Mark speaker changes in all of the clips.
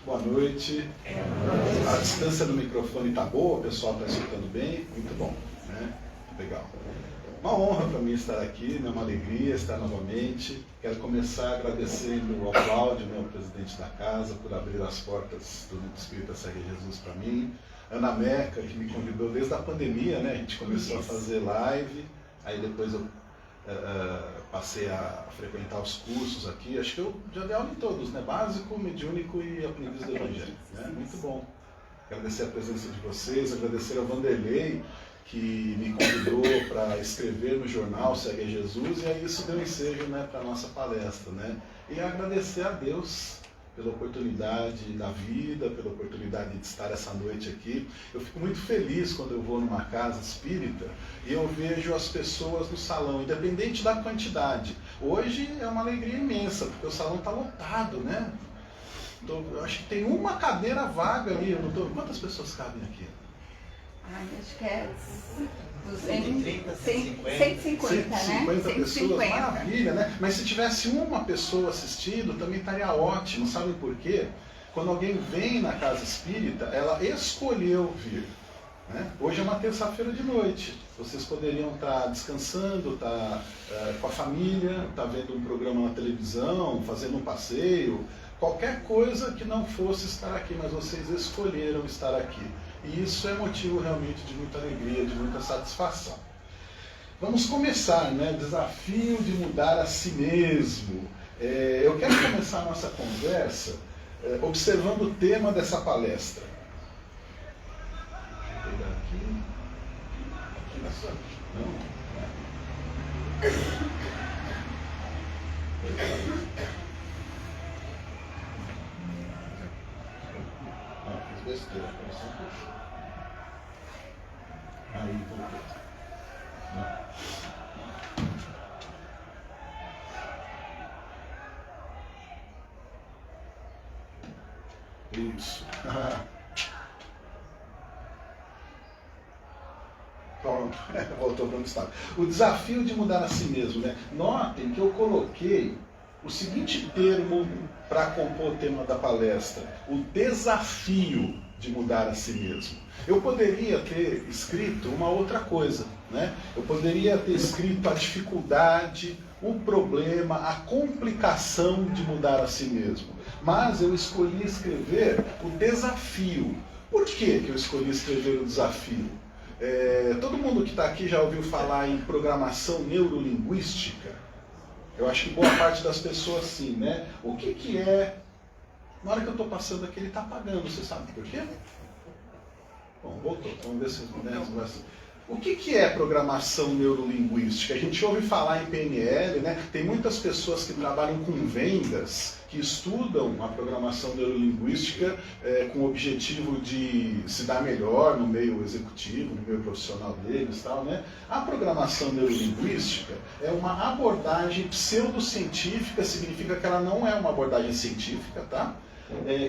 Speaker 1: Boa noite. A distância do microfone está boa, o pessoal está escutando bem? Muito bom, né? Legal. Uma honra para mim estar aqui, né? Uma alegria estar novamente. Quero começar agradecendo ao Cláudio, né, o presidente da casa, por abrir as portas do Núcleo Espírita Segue Jesus para mim. Ana Meca, que me convidou desde a pandemia, né? A gente começou a fazer live, aí depois eu passei a frequentar os cursos aqui. Acho que eu já dei aula em todos, né? Básico, mediúnico e aprendiz do Evangelho, né? Muito bom. Agradecer a presença de vocês, agradecer ao Vanderlei, que me convidou para escrever no jornal Segue Jesus, e aí isso deu ensejo, né, para a nossa palestra, né? E agradecer a Deus pela oportunidade da vida, pela oportunidade de estar essa noite aqui. Eu fico muito feliz quando eu vou numa casa espírita e eu vejo as pessoas no salão, independente da quantidade. Hoje é uma alegria imensa, porque o salão está lotado, né? Então, eu acho que tem uma cadeira vaga ali. Eu não tô... Quantas pessoas cabem aqui?
Speaker 2: Acho que é
Speaker 3: 130,
Speaker 2: 150,
Speaker 1: 150
Speaker 2: né?
Speaker 1: pessoas,
Speaker 2: 150.
Speaker 1: maravilha, né? Mas se tivesse uma pessoa assistindo, também estaria ótimo. Sabe por quê? Quando alguém vem na casa espírita, ela escolheu vir, né? Hoje é uma terça-feira de noite. Vocês poderiam estar descansando, estar com a família, estar vendo um programa na televisão, fazendo um passeio, qualquer coisa que não fosse estar aqui, mas vocês escolheram estar aqui. E isso é motivo realmente de muita alegria, de muita satisfação. Vamos começar, né? Desafio de mudar a si mesmo. Eu quero começar a nossa conversa observando o tema dessa palestra. Vou pegar aqui. Aqui na sua. Não, fiz besteira. Aí, voltou. Isso. Pronto, voltou para onde estava. O desafio de mudar a si mesmo, né? Notem que eu coloquei o seguinte termo para compor o tema da palestra: o desafio de mudar a si mesmo. Eu poderia ter escrito uma outra coisa, né? Eu poderia ter escrito a dificuldade, o problema, a complicação de mudar a si mesmo. Mas eu escolhi escrever o desafio. Por que eu escolhi escrever o desafio? Todo mundo que está aqui já ouviu falar em programação neurolinguística? Eu acho que boa parte das pessoas sim, né? O que é... Na hora que eu estou passando aqui, ele está apagando, você sabe por quê? Bom, voltou, vamos ver se... Né, o que é programação neurolinguística? A gente ouve falar em PNL, né? Tem muitas pessoas que trabalham com vendas, que estudam a programação neurolinguística com o objetivo de se dar melhor no meio executivo, no meio profissional deles, tal, né? A programação neurolinguística é uma abordagem pseudocientífica, significa que ela não é uma abordagem científica, tá?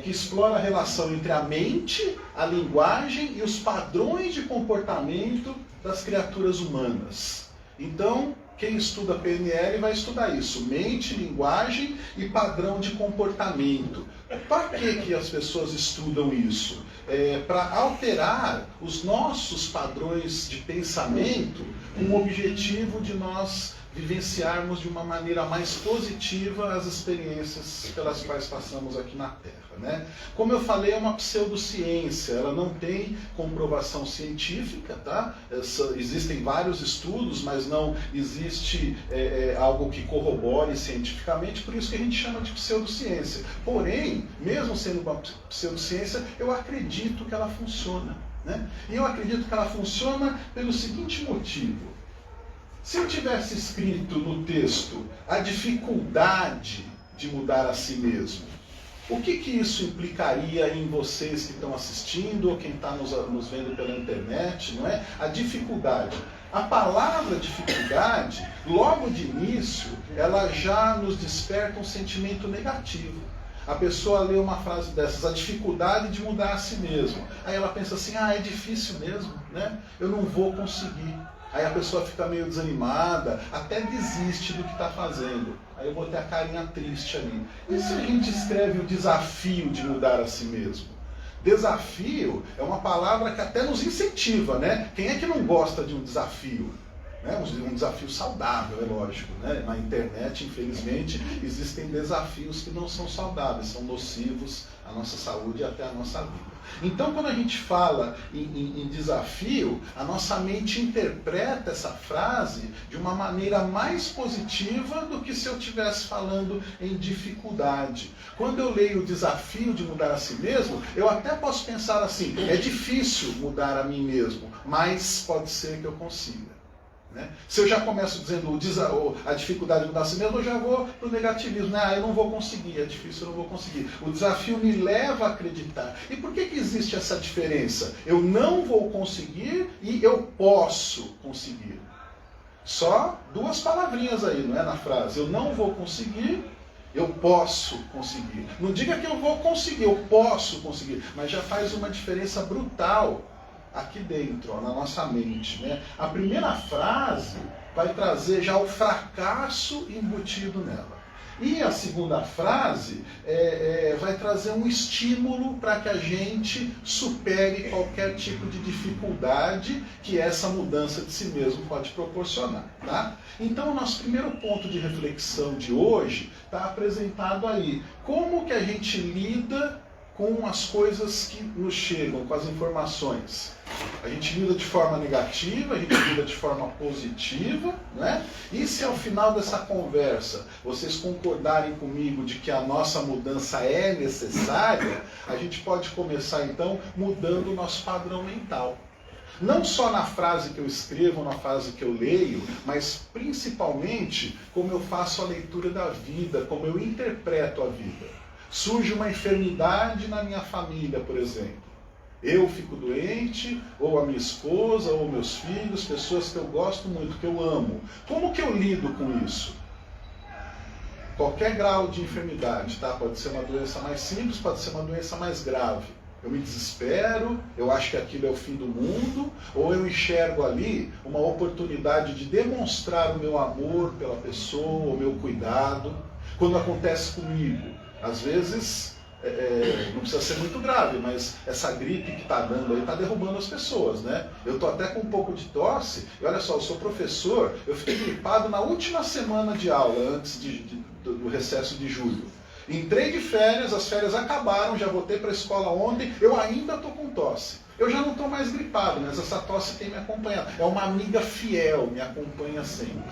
Speaker 1: Que explora a relação entre a mente, a linguagem e os padrões de comportamento das criaturas humanas. Então, quem estuda PNL vai estudar isso: mente, linguagem e padrão de comportamento. Para que as pessoas estudam isso? Para alterar os nossos padrões de pensamento com o objetivo de nós vivenciarmos de uma maneira mais positiva as experiências pelas quais passamos aqui na Terra, né? Como eu falei, é uma pseudociência, ela não tem comprovação científica, tá? Existem vários estudos, mas não existe algo que corrobore cientificamente, por isso que a gente chama de pseudociência. Porém, mesmo sendo uma pseudociência, eu acredito que ela funciona, né? E eu acredito que ela funciona pelo seguinte motivo: se eu tivesse escrito no texto a dificuldade de mudar a si mesmo, o que isso implicaria em vocês que estão assistindo ou quem está nos vendo pela internet, não é? A dificuldade. A palavra dificuldade, logo de início, ela já nos desperta um sentimento negativo. A pessoa lê uma frase dessas: a dificuldade de mudar a si mesmo. Aí ela pensa assim: é difícil mesmo, né? Eu não vou conseguir. Aí a pessoa fica meio desanimada, até desiste do que está fazendo. Aí eu botei a carinha triste ali. E se a gente escreve o desafio de mudar a si mesmo? Desafio é uma palavra que até nos incentiva, né? Quem é que não gosta de um desafio? Né? Um desafio saudável, é lógico. Né? Na internet, infelizmente, existem desafios que não são saudáveis, são nocivos à nossa saúde e até à nossa vida. Então, quando a gente fala em desafio, a nossa mente interpreta essa frase de uma maneira mais positiva do que se eu estivesse falando em dificuldade. Quando eu leio o desafio de mudar a si mesmo, eu até posso pensar assim, é difícil mudar a mim mesmo, mas pode ser que eu consiga. Né? Se eu já começo dizendo a dificuldade de mudar a si mesmo, eu já vou para o negativismo. Né? Eu não vou conseguir, é difícil, eu não vou conseguir. O desafio me leva a acreditar. E por que existe essa diferença? Eu não vou conseguir e eu posso conseguir. Só duas palavrinhas aí, não é, na frase. Eu não vou conseguir, eu posso conseguir. Não diga que eu vou conseguir, eu posso conseguir. Mas já faz uma diferença brutal aqui dentro, ó, na nossa mente. Né? A primeira frase vai trazer já o fracasso embutido nela. E a segunda frase vai trazer um estímulo para que a gente supere qualquer tipo de dificuldade que essa mudança de si mesmo pode proporcionar. Tá? Então, o nosso primeiro ponto de reflexão de hoje está apresentado aí. Como que a gente lida com as coisas que nos chegam, com as informações? A gente lida de forma negativa, a gente lida de forma positiva, né? E se ao final dessa conversa vocês concordarem comigo de que a nossa mudança é necessária, a gente pode começar então mudando o nosso padrão mental. Não só na frase que eu escrevo, na frase que eu leio, mas principalmente como eu faço a leitura da vida, como eu interpreto a vida. Surge uma enfermidade na minha família, por exemplo. Eu fico doente, ou a minha esposa, ou meus filhos, pessoas que eu gosto muito, que eu amo. Como que eu lido com isso? Qualquer grau de enfermidade, tá? Pode ser uma doença mais simples, pode ser uma doença mais grave. Eu me desespero, eu acho que aquilo é o fim do mundo, ou eu enxergo ali uma oportunidade de demonstrar o meu amor pela pessoa, o meu cuidado. Quando acontece comigo, às vezes, não precisa ser muito grave, mas essa gripe que está dando aí está derrubando as pessoas, né? Eu estou até com um pouco de tosse, e olha só, eu sou professor, eu fiquei gripado na última semana de aula, antes do recesso de julho. Entrei de férias, as férias acabaram, já voltei para a escola ontem, eu ainda estou com tosse. Eu já não estou mais gripado, mas essa tosse tem me acompanhado. É uma amiga fiel, me acompanha sempre.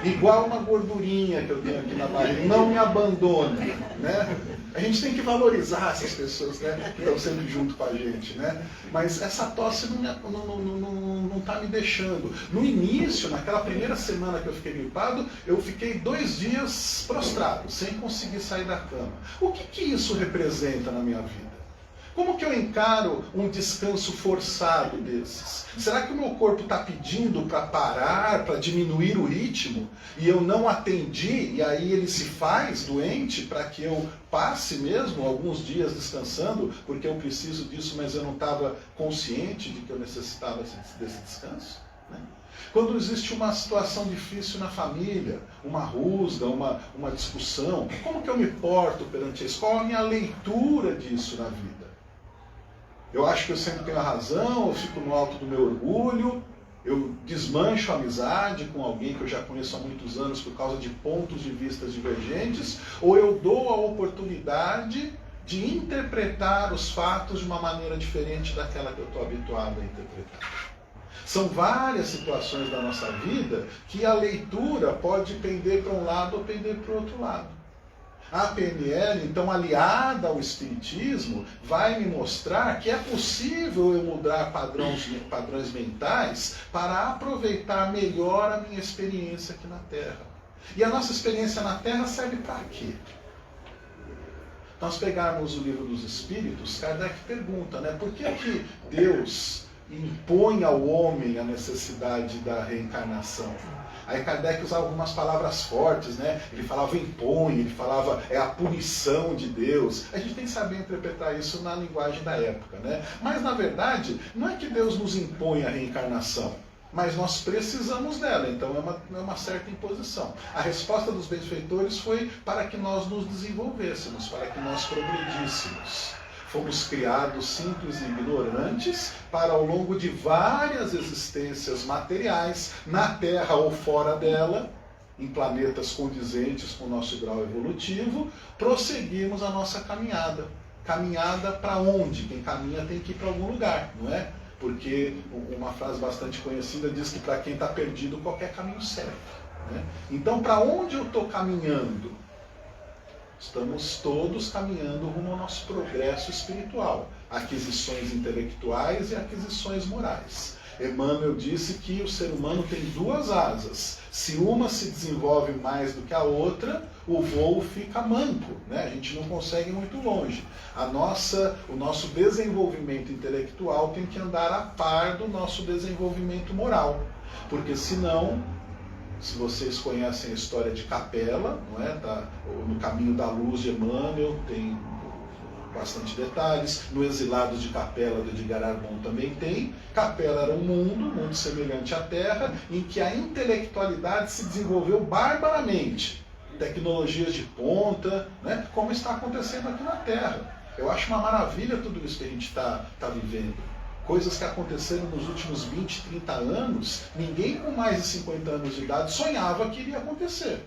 Speaker 1: Igual uma gordurinha que eu tenho aqui na barriga, não me abandona, né? A gente tem que valorizar essas pessoas, né, que estão sempre junto com a gente, né? Mas essa tosse não está me deixando. No início, naquela primeira semana que eu fiquei gripado, eu fiquei 2 dias prostrado, sem conseguir sair da cama. O que isso representa na minha vida? Como que eu encaro um descanso forçado desses? Será que o meu corpo está pedindo para parar, para diminuir o ritmo, e eu não atendi, e aí ele se faz doente para que eu passe mesmo alguns dias descansando, porque eu preciso disso, mas eu não estava consciente de que eu necessitava desse descanso? Né? Quando existe uma situação difícil na família, uma rusga, uma discussão, como que eu me porto perante isso? Qual a minha leitura disso na vida? Eu acho que eu sempre tenho a razão, eu fico no alto do meu orgulho, eu desmancho a amizade com alguém que eu já conheço há muitos anos por causa de pontos de vista divergentes, ou eu dou a oportunidade de interpretar os fatos de uma maneira diferente daquela que eu estou habituado a interpretar. São várias situações da nossa vida que a leitura pode pender para um lado ou pender para o outro lado. A PNL, então, aliada ao Espiritismo, vai me mostrar que é possível eu mudar padrões mentais para aproveitar melhor a minha experiência aqui na Terra. E a nossa experiência na Terra serve para quê? Nós pegarmos o Livro dos Espíritos, Kardec pergunta, né, por que Deus impõe ao homem a necessidade da reencarnação? Aí Kardec usava algumas palavras fortes, né? Ele falava impõe, ele falava é a punição de Deus. A gente tem que saber interpretar isso na linguagem da época, né? Mas, na verdade, não é que Deus nos impõe a reencarnação. mas nós precisamos dela, então é uma certa imposição. A resposta dos benfeitores foi para que nós nos desenvolvêssemos, para que nós progredíssemos. Fomos criados simples e ignorantes para, ao longo de várias existências materiais, na Terra ou fora dela, em planetas condizentes com o nosso grau evolutivo, prosseguirmos a nossa caminhada. Caminhada para onde? Quem caminha tem que ir para algum lugar, não é? Porque uma frase bastante conhecida diz que para quem está perdido, qualquer caminho serve, né? Então, para onde eu estou caminhando? Estamos todos caminhando rumo ao nosso progresso espiritual, aquisições intelectuais e aquisições morais. Emmanuel disse que o ser humano tem duas asas. Se uma se desenvolve mais do que a outra, o voo fica manco, né? A gente não consegue ir muito longe. O nosso desenvolvimento intelectual tem que andar a par do nosso desenvolvimento moral. Porque senão, se vocês conhecem a história de Capela, não é? No Caminho da Luz de Emmanuel tem bastante detalhes. No Exilados de Capela, do Edgar Arbon, também tem. Capela era um mundo semelhante à Terra, em que a intelectualidade se desenvolveu barbaramente. Tecnologias de ponta, né? Como está acontecendo aqui na Terra. Eu acho uma maravilha tudo isso que a gente está vivendo. Coisas que aconteceram nos últimos 20, 30 anos, ninguém com mais de 50 anos de idade sonhava que iria acontecer.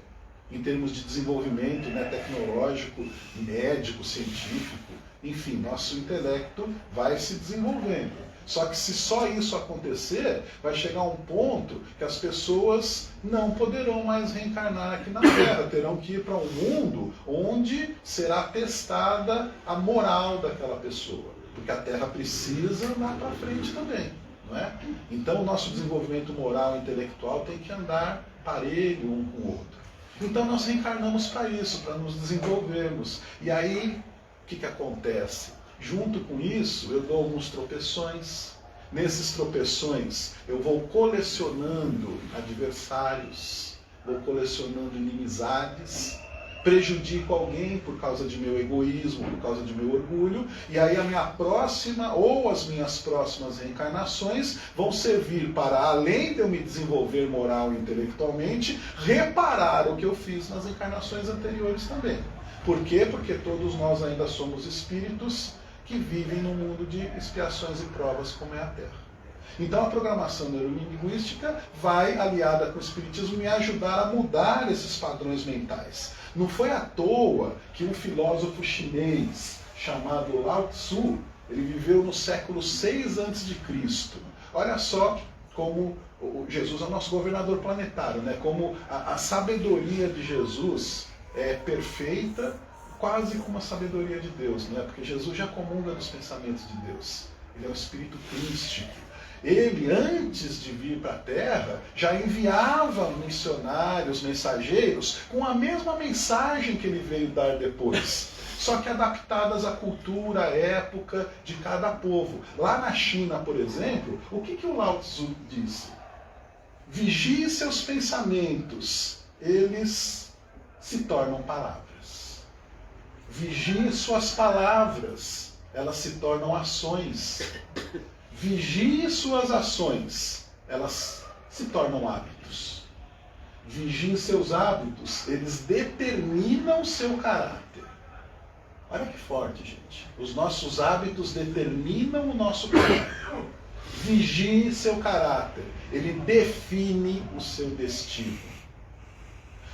Speaker 1: Em termos de desenvolvimento, né, tecnológico, médico, científico, enfim, nosso intelecto vai se desenvolvendo. Só que se só isso acontecer, vai chegar um ponto que as pessoas não poderão mais reencarnar aqui na Terra, terão que ir para um mundo onde será testada a moral daquela pessoa. Porque a Terra precisa andar para frente também, não é? Então o nosso desenvolvimento moral e intelectual tem que andar parelho um com o outro. Então nós reencarnamos para isso, para nos desenvolvermos. E aí, o que acontece? Junto com isso, eu dou alguns tropeções. Nesses tropeções, eu vou colecionando adversários, vou colecionando inimizades, prejudico alguém por causa de meu egoísmo, por causa de meu orgulho, e aí a minha próxima ou as minhas próximas reencarnações vão servir para, além de eu me desenvolver moral e intelectualmente, reparar o que eu fiz nas encarnações anteriores também. Por quê? Porque todos nós ainda somos espíritos que vivem num mundo de expiações e provas como é a Terra. Então a programação neurolinguística vai, aliada com o espiritismo, me ajudar a mudar esses padrões mentais. Não foi à toa que um filósofo chinês chamado Lao Tzu, ele viveu no século 6 a.C. Olha só como Jesus é o nosso governador planetário, né? Como a sabedoria de Jesus é perfeita, quase como a sabedoria de Deus, né? Porque Jesus já comunga dos pensamentos de Deus. Ele é um espírito crístico. Ele, antes de vir para a Terra, já enviava missionários, mensageiros, com a mesma mensagem que ele veio dar depois. Só que adaptadas à cultura, à época de cada povo. Lá na China, por exemplo, o que o Lao Tzu disse? Vigie seus pensamentos, eles se tornam palavras. Vigie suas palavras, elas se tornam ações. Vigie suas ações, elas se tornam hábitos. Vigie seus hábitos, eles determinam seu caráter. Olha que forte, gente. Os nossos hábitos determinam o nosso caráter. Vigie seu caráter, ele define o seu destino.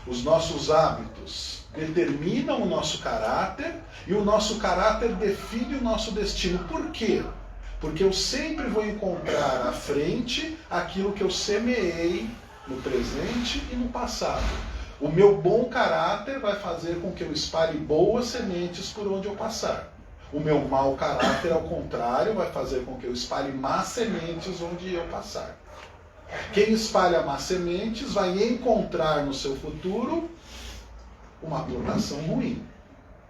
Speaker 1: Os nossos hábitos determinam o nosso caráter e o nosso caráter define o nosso destino. Por quê? Porque eu sempre vou encontrar à frente aquilo que eu semeei no presente e no passado. O meu bom caráter vai fazer com que eu espalhe boas sementes por onde eu passar. O meu mau caráter, ao contrário, vai fazer com que eu espalhe más sementes onde eu passar. Quem espalha más sementes vai encontrar no seu futuro uma plantação ruim.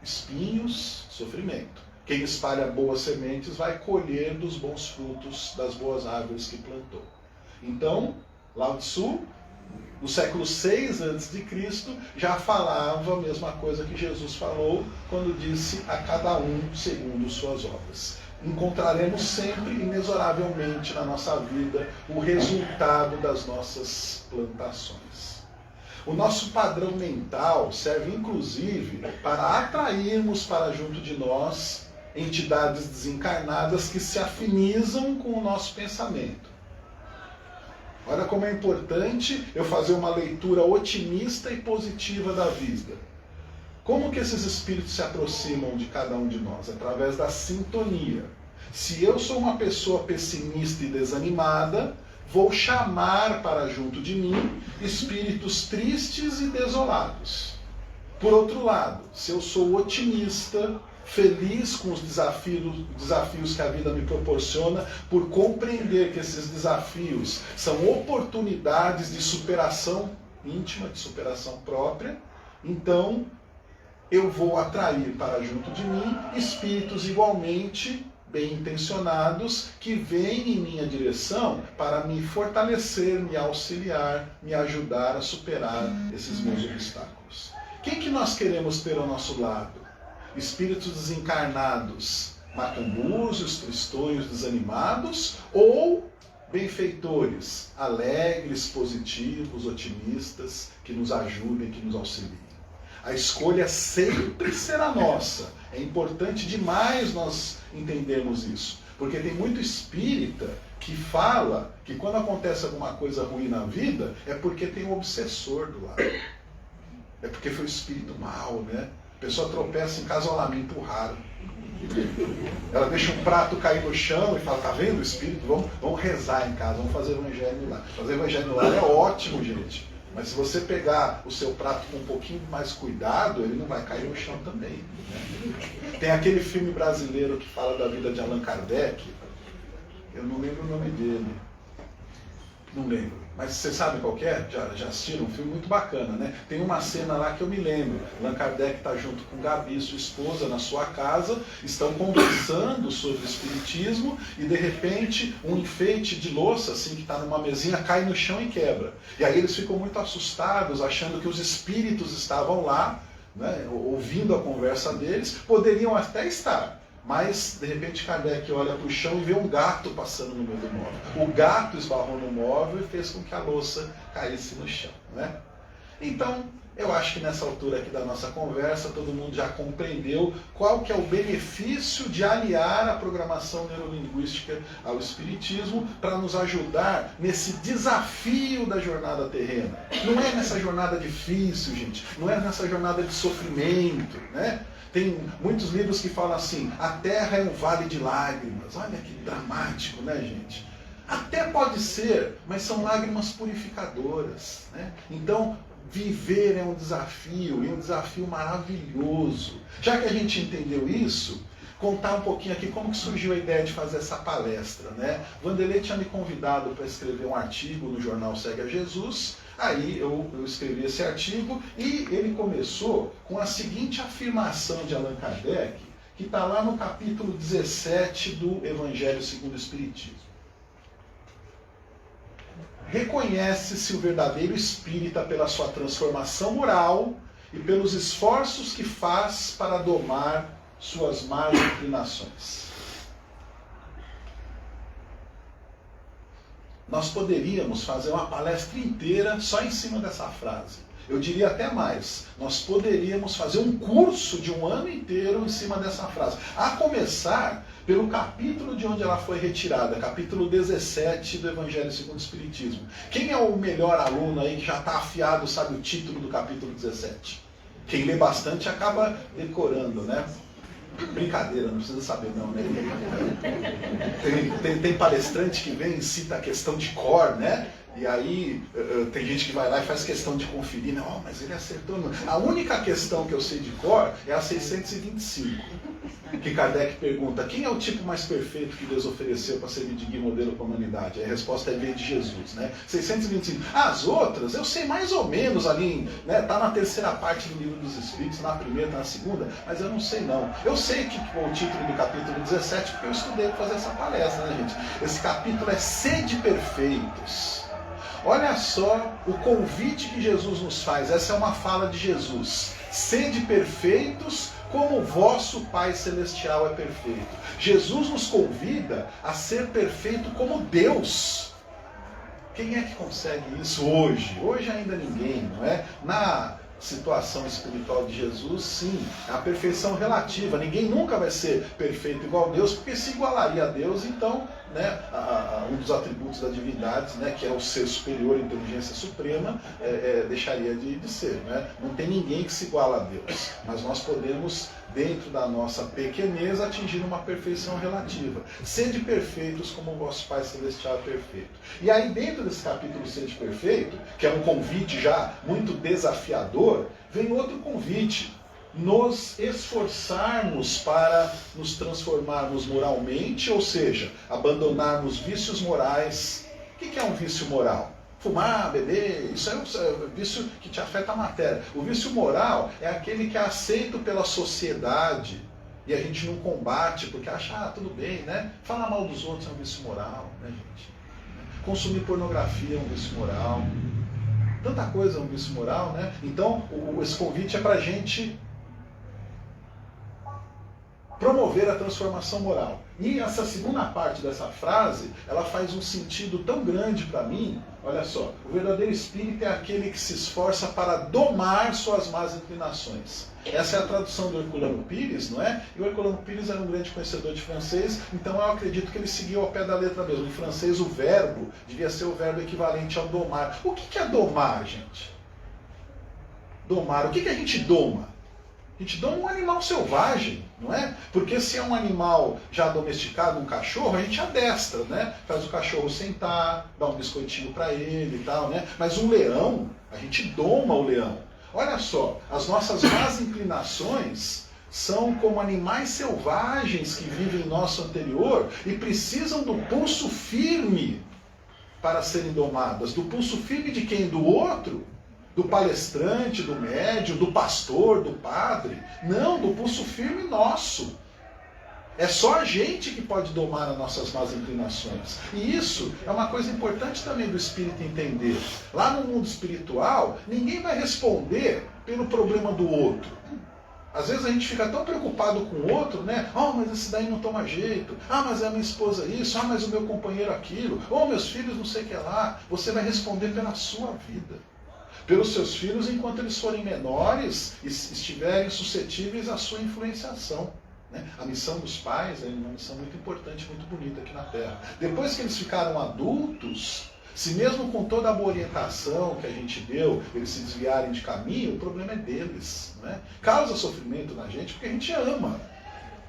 Speaker 1: Espinhos, sofrimento. Quem espalha boas sementes vai colher dos bons frutos das boas árvores que plantou. Então, Lao Tzu, no século 6 a.C., já falava a mesma coisa que Jesus falou quando disse a cada um segundo suas obras. encontraremos sempre, inexoravelmente na nossa vida, o resultado das nossas plantações. O nosso padrão mental serve inclusive para atrairmos para junto de nós entidades desencarnadas que se afinizam com o nosso pensamento. Olha como é importante eu fazer uma leitura otimista e positiva da vida. Como que esses espíritos se aproximam de cada um de nós? Através da sintonia. Se eu sou uma pessoa pessimista e desanimada, vou chamar para junto de mim espíritos tristes e desolados. Por outro lado, se eu sou otimista, feliz com os desafios que a vida me proporciona, por compreender que esses desafios são oportunidades de superação íntima, de superação própria, então eu vou atrair para junto de mim espíritos igualmente bem intencionados que vêm em minha direção para me fortalecer, me auxiliar, me ajudar a superar esses meus obstáculos. Quem que nós queremos ter ao nosso lado? Espíritos desencarnados, macambúzios, tristonhos, desanimados, ou benfeitores, alegres, positivos, otimistas, que nos ajudem, que nos auxiliem. A escolha sempre será nossa. É importante demais nós entendermos isso, porque tem muito espírita que fala que quando acontece alguma coisa ruim na vida, é porque tem um obsessor do lado. É porque foi o espírito mau, né? A pessoa tropeça em casa, olha lá, me empurraram. Ela deixa um prato cair no chão e fala, tá vendo o espírito? Vamos rezar em casa, vamos fazer evangelho lá. Fazer evangelho lá é ótimo, gente. Mas se você pegar o seu prato com um pouquinho mais cuidado, ele não vai cair no chão também. Né? Tem aquele filme brasileiro que fala da vida de Allan Kardec. Eu não lembro o nome dele. Não lembro. Mas você sabe qual que é? Já assistiram? Um filme muito bacana, né? Tem uma cena lá que eu me lembro. Allan Kardec está junto com Gabi, sua esposa, na sua casa, estão conversando sobre o espiritismo e, de repente, um enfeite de louça, assim, que está numa mesinha, cai no chão e quebra. E aí eles ficam muito assustados, achando que os espíritos estavam lá, né, ouvindo a conversa deles. Poderiam até estar. Mas, de repente, Kardec olha para o chão e vê um gato passando no meio do móvel. O gato esbarrou no móvel e fez com que a louça caísse no chão. Né? Então, eu acho que nessa altura aqui da nossa conversa, todo mundo já compreendeu qual que é o benefício de aliar a programação neurolinguística ao espiritismo para nos ajudar nesse desafio da jornada terrena. Não é nessa jornada difícil, gente. Não é nessa jornada de sofrimento, né? Tem muitos livros que falam assim, a Terra é um vale de lágrimas. Olha que dramático, né, gente? Até pode ser, mas são lágrimas purificadoras. Né? Então, viver é um desafio, e um desafio maravilhoso. Já que a gente entendeu isso, contar um pouquinho aqui como que surgiu a ideia de fazer essa palestra. Né? Vanderlei tinha me convidado para escrever um artigo no jornal Segue a Jesus. Aí eu escrevi esse artigo e ele começou com a seguinte afirmação de Allan Kardec, que está lá no capítulo 17 do Evangelho segundo o Espiritismo. Reconhece-se o verdadeiro espírita pela sua transformação moral e pelos esforços que faz para domar suas más inclinações. Nós poderíamos fazer uma palestra inteira só em cima dessa frase. Eu diria até mais, nós poderíamos fazer um curso de um ano inteiro em cima dessa frase. A começar pelo capítulo de onde ela foi retirada, capítulo 17 do Evangelho segundo o Espiritismo. Quem é o melhor aluno aí que já está afiado, sabe o título do capítulo 17? Quem lê bastante acaba decorando, né? Brincadeira, não precisa saber não, né? Tem palestrante que vem e cita a questão de cor, né? E aí tem gente que vai lá e faz questão de conferir, né? Oh, mas ele acertou. Não. A única questão que eu sei de cor é a 625. Que Kardec pergunta, quem é o tipo mais perfeito que Deus ofereceu para servir de guia e modelo para a humanidade? A resposta é ver de Jesus, né? 625. As outras, eu sei mais ou menos ali, né? Tá na terceira parte do livro dos Espíritos, na primeira, tá na segunda, mas eu não sei não. Eu sei que o título do capítulo 17, porque eu estudei para fazer essa palestra, né, gente? Esse capítulo é Sede Perfeitos. Olha só o convite que Jesus nos faz. Essa é uma fala de Jesus. Sede perfeitos como o vosso Pai Celestial é perfeito. Jesus nos convida a ser perfeito como Deus. Quem é que consegue isso hoje? Hoje ainda ninguém, não é? Na situação espiritual de Jesus, sim, é a perfeição relativa. Ninguém nunca vai ser perfeito igual a Deus, porque se igualaria a Deus, então, né, um dos atributos da divindade, né, que é o ser superior, a inteligência suprema, deixaria de ser. Né? Não tem ninguém que se iguala a Deus, mas nós podemos, dentro da nossa pequenez, atingir uma perfeição relativa. Sede perfeitos como o vosso Pai Celestial é perfeito. E aí, dentro desse capítulo Sede Perfeito, que é um convite já muito desafiador, vem outro convite: nos esforçarmos para nos transformarmos moralmente, ou seja, abandonarmos vícios morais. O que é um vício moral? Fumar, beber, isso é um vício que te afeta a matéria. O vício moral é aquele que é aceito pela sociedade e a gente não combate porque acha, tudo bem, né? Falar mal dos outros é um vício moral, né, gente? Consumir pornografia é um vício moral. Tanta coisa é um vício moral, né? Então, esse convite é para a gente promover a transformação moral. E essa segunda parte dessa frase, ela faz um sentido tão grande para mim. Olha só, o verdadeiro espírito é aquele que se esforça para domar suas más inclinações. Essa é a tradução do Herculano Pires, não é? E o Herculano Pires era um grande conhecedor de francês, então eu acredito que ele seguiu ao pé da letra mesmo. Em francês, o verbo devia ser o verbo equivalente ao domar. O que é domar, gente? Domar. O que a gente doma? A gente doma um animal selvagem, não é? Porque se é um animal já domesticado, um cachorro, a gente adestra, né? Faz o cachorro sentar, dá um biscoitinho para ele e tal, né? Mas um leão, a gente doma o leão. Olha só, as nossas más inclinações são como animais selvagens que vivem em nosso anterior e precisam do pulso firme para serem domadas. Do pulso firme de quem? Do outro? Do palestrante, do médium, do pastor, do padre? Não, do pulso firme nosso. É só a gente que pode domar as nossas más inclinações. E isso é uma coisa importante também do espírito entender. Lá no mundo espiritual, ninguém vai responder pelo problema do outro. Às vezes a gente fica tão preocupado com o outro, né? Mas esse daí não toma jeito. Mas é a minha esposa isso. Mas o meu companheiro aquilo. Meus filhos não sei o que lá. Você vai responder pela sua vida. Pelos seus filhos enquanto eles forem menores e estiverem suscetíveis à sua influenciação. A missão dos pais é uma missão muito importante, muito bonita aqui na Terra. Depois que eles ficaram adultos, se mesmo com toda a boa orientação que a gente deu, eles se desviarem de caminho, o problema é deles. Né? Causa sofrimento na gente porque a gente ama.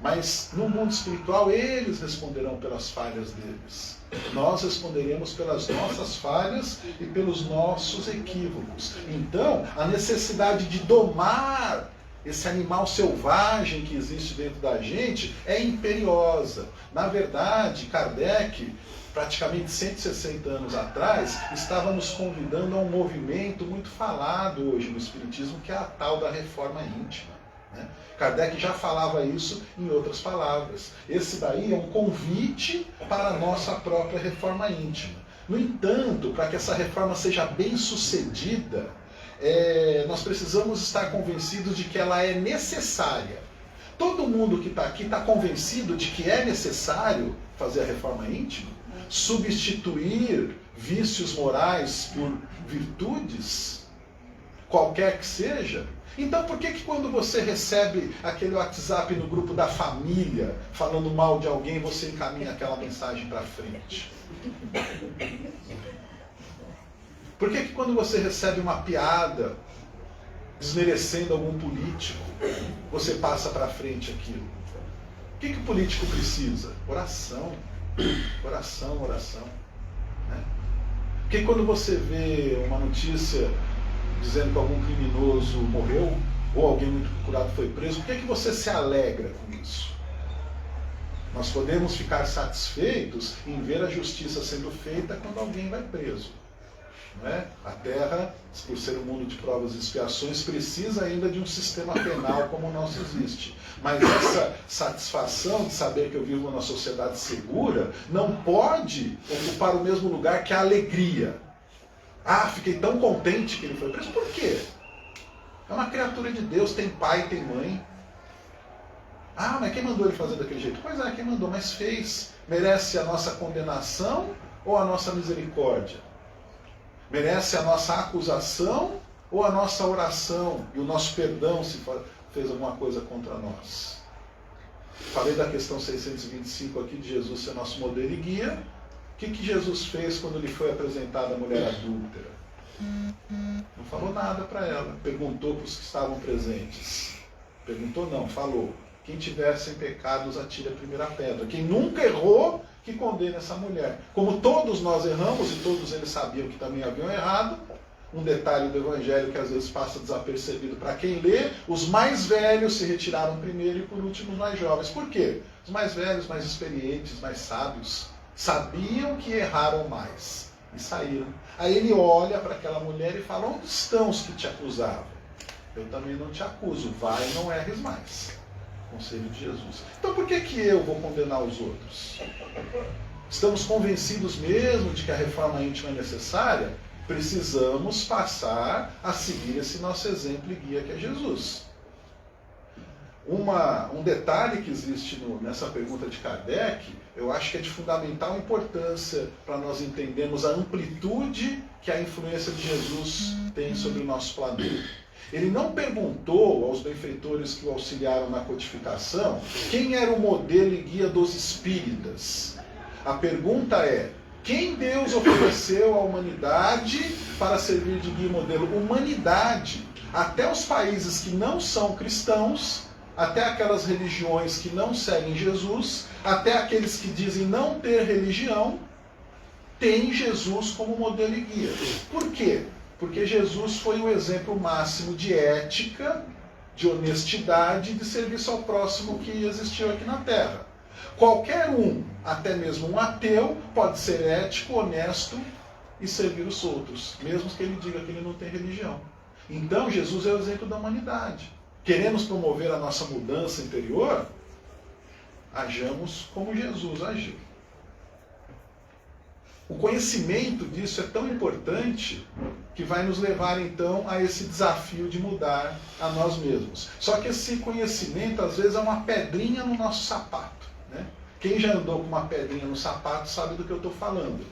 Speaker 1: Mas no mundo espiritual eles responderão pelas falhas deles. Nós responderemos pelas nossas falhas e pelos nossos equívocos. Então, a necessidade de domar esse animal selvagem que existe dentro da gente é imperiosa. Na verdade, Kardec, praticamente 160 anos atrás, estava nos convidando a um movimento muito falado hoje no Espiritismo, que é a tal da reforma íntima. Kardec já falava isso em outras palavras. Esse daí é um convite para a nossa própria reforma íntima. No entanto, para que essa reforma seja bem sucedida, nós precisamos estar convencidos de que ela é necessária. Todo mundo que está aqui está convencido de que é necessário fazer a reforma íntima? Substituir vícios morais por virtudes? Qualquer que seja? Então por que quando você recebe aquele WhatsApp no grupo da família falando mal de alguém, você encaminha aquela mensagem para frente? Por que quando você recebe uma piada desmerecendo algum político, você passa para frente aquilo? O que o político precisa? Oração. Oração, oração. Né? Porque quando você vê uma notícia dizendo que algum criminoso morreu, ou alguém muito procurado foi preso, por que você se alegra com isso? Nós podemos ficar satisfeitos em ver a justiça sendo feita quando alguém vai preso. Não é? A Terra, por ser um mundo de provas e expiações, precisa ainda de um sistema penal como o nosso existe. Mas essa satisfação de saber que eu vivo numa sociedade segura não pode ocupar o mesmo lugar que a alegria. Fiquei tão contente que ele foi preso. Por quê? É uma criatura de Deus, tem pai, tem mãe. Ah, mas quem mandou ele fazer daquele jeito? Pois é, quem mandou, mas fez. Merece a nossa condenação ou a nossa misericórdia? Merece a nossa acusação ou a nossa oração e o nosso perdão se fez alguma coisa contra nós? Falei da questão 625 aqui de Jesus ser nosso modelo e guia. O que Jesus fez quando lhe foi apresentada a mulher adúltera? Não falou nada para ela. Perguntou para os que estavam presentes. Perguntou não, falou. Quem tiver sem pecados, atire a primeira pedra. Quem nunca errou, que condene essa mulher. Como todos nós erramos, e todos eles sabiam que também haviam errado, um detalhe do Evangelho que às vezes passa desapercebido para quem lê, os mais velhos se retiraram primeiro e por último os mais jovens. Por quê? Os mais velhos, mais experientes, mais sábios, sabiam que erraram mais e saíram. Aí ele olha para aquela mulher e fala, onde estão os que te acusavam? Eu também não te acuso, vai e não erres mais. Conselho de Jesus. Então por que eu vou condenar os outros? Estamos convencidos mesmo de que a reforma íntima é necessária? Precisamos passar a seguir esse nosso exemplo e guia que é Jesus. Um detalhe que existe nessa pergunta de Kardec, eu acho que é de fundamental importância para nós entendermos a amplitude que a influência de Jesus tem sobre o nosso planeta. Ele não perguntou aos benfeitores que o auxiliaram na codificação quem era o modelo e guia dos espíritas. A pergunta é, quem Deus ofereceu à humanidade para servir de guia e modelo? Humanidade. Até os países que não são cristãos, até aquelas religiões que não seguem Jesus, até aqueles que dizem não ter religião, têm Jesus como modelo e guia. Por quê? Porque Jesus foi o exemplo máximo de ética, de honestidade e de serviço ao próximo que existiu aqui na Terra. Qualquer um, até mesmo um ateu, pode ser ético, honesto e servir os outros, mesmo que ele diga que ele não tem religião. Então Jesus é o exemplo da humanidade. Queremos promover a nossa mudança interior? Hajamos como Jesus agiu. O conhecimento disso é tão importante que vai nos levar então a esse desafio de mudar a nós mesmos. Só que esse conhecimento às vezes é uma pedrinha no nosso sapato, né? Quem já andou com uma pedrinha no sapato sabe do que eu estou falando.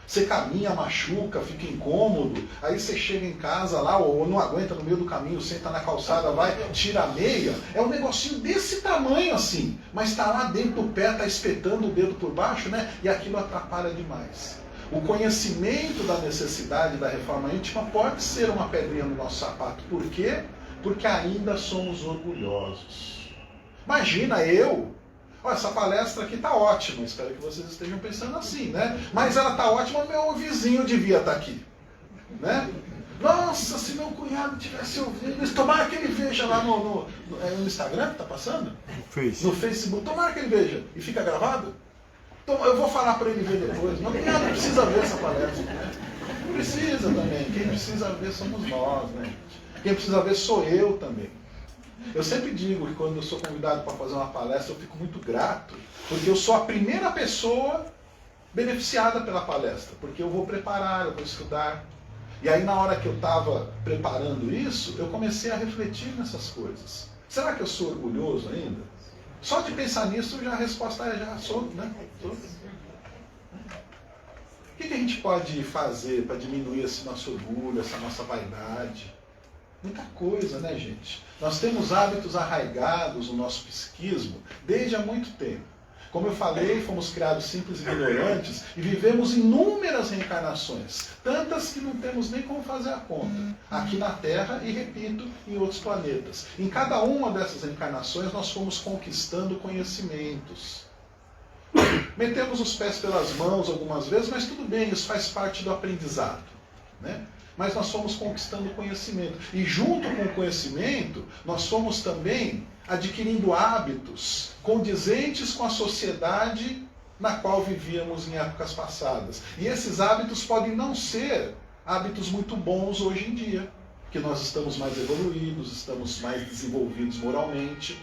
Speaker 1: Você caminha, machuca, fica incômodo, aí você chega em casa lá, ou não aguenta no meio do caminho, senta na calçada, vai, tira a meia. É um negocinho desse tamanho assim, mas está lá dentro do pé, está espetando o dedo por baixo, né? E aquilo atrapalha demais. O conhecimento da necessidade da reforma íntima pode ser uma pedrinha no nosso sapato. Por quê? Porque ainda somos orgulhosos. Imagina eu... Olha, essa palestra aqui está ótima, espero que vocês estejam pensando assim, né? Mas ela está ótima, meu vizinho devia estar aqui, né? Nossa, se meu cunhado tivesse ouvindo, tomara que ele veja lá no Instagram que está passando? No Facebook, tomara que ele veja. E fica gravado? Então, eu vou falar para ele ver depois. Meu cunhado precisa ver essa palestra, né? Precisa também. Quem precisa ver somos nós, né? Quem precisa ver sou eu também. Eu sempre digo que quando eu sou convidado para fazer uma palestra, eu fico muito grato, porque eu sou a primeira pessoa beneficiada pela palestra, porque eu vou preparar, eu vou estudar. E aí na hora que eu estava preparando isso, eu comecei a refletir nessas coisas. Será que eu sou orgulhoso ainda? Só de pensar nisso, já a resposta é já sou, né? Sou. O que a gente pode fazer para diminuir esse nosso orgulho, essa nossa vaidade? Muita coisa, né, gente? Nós temos hábitos arraigados no nosso psiquismo desde há muito tempo. Como eu falei, fomos criados simples e ignorantes e vivemos inúmeras reencarnações, tantas que não temos nem como fazer a conta, aqui na Terra e, repito, em outros planetas. Em cada uma dessas reencarnações nós fomos conquistando conhecimentos. Metemos os pés pelas mãos algumas vezes, mas tudo bem, isso faz parte do aprendizado, né? Mas nós fomos conquistando conhecimento. E junto com o conhecimento, nós fomos também adquirindo hábitos condizentes com a sociedade na qual vivíamos em épocas passadas. E esses hábitos podem não ser hábitos muito bons hoje em dia, que nós estamos mais evoluídos, estamos mais desenvolvidos moralmente.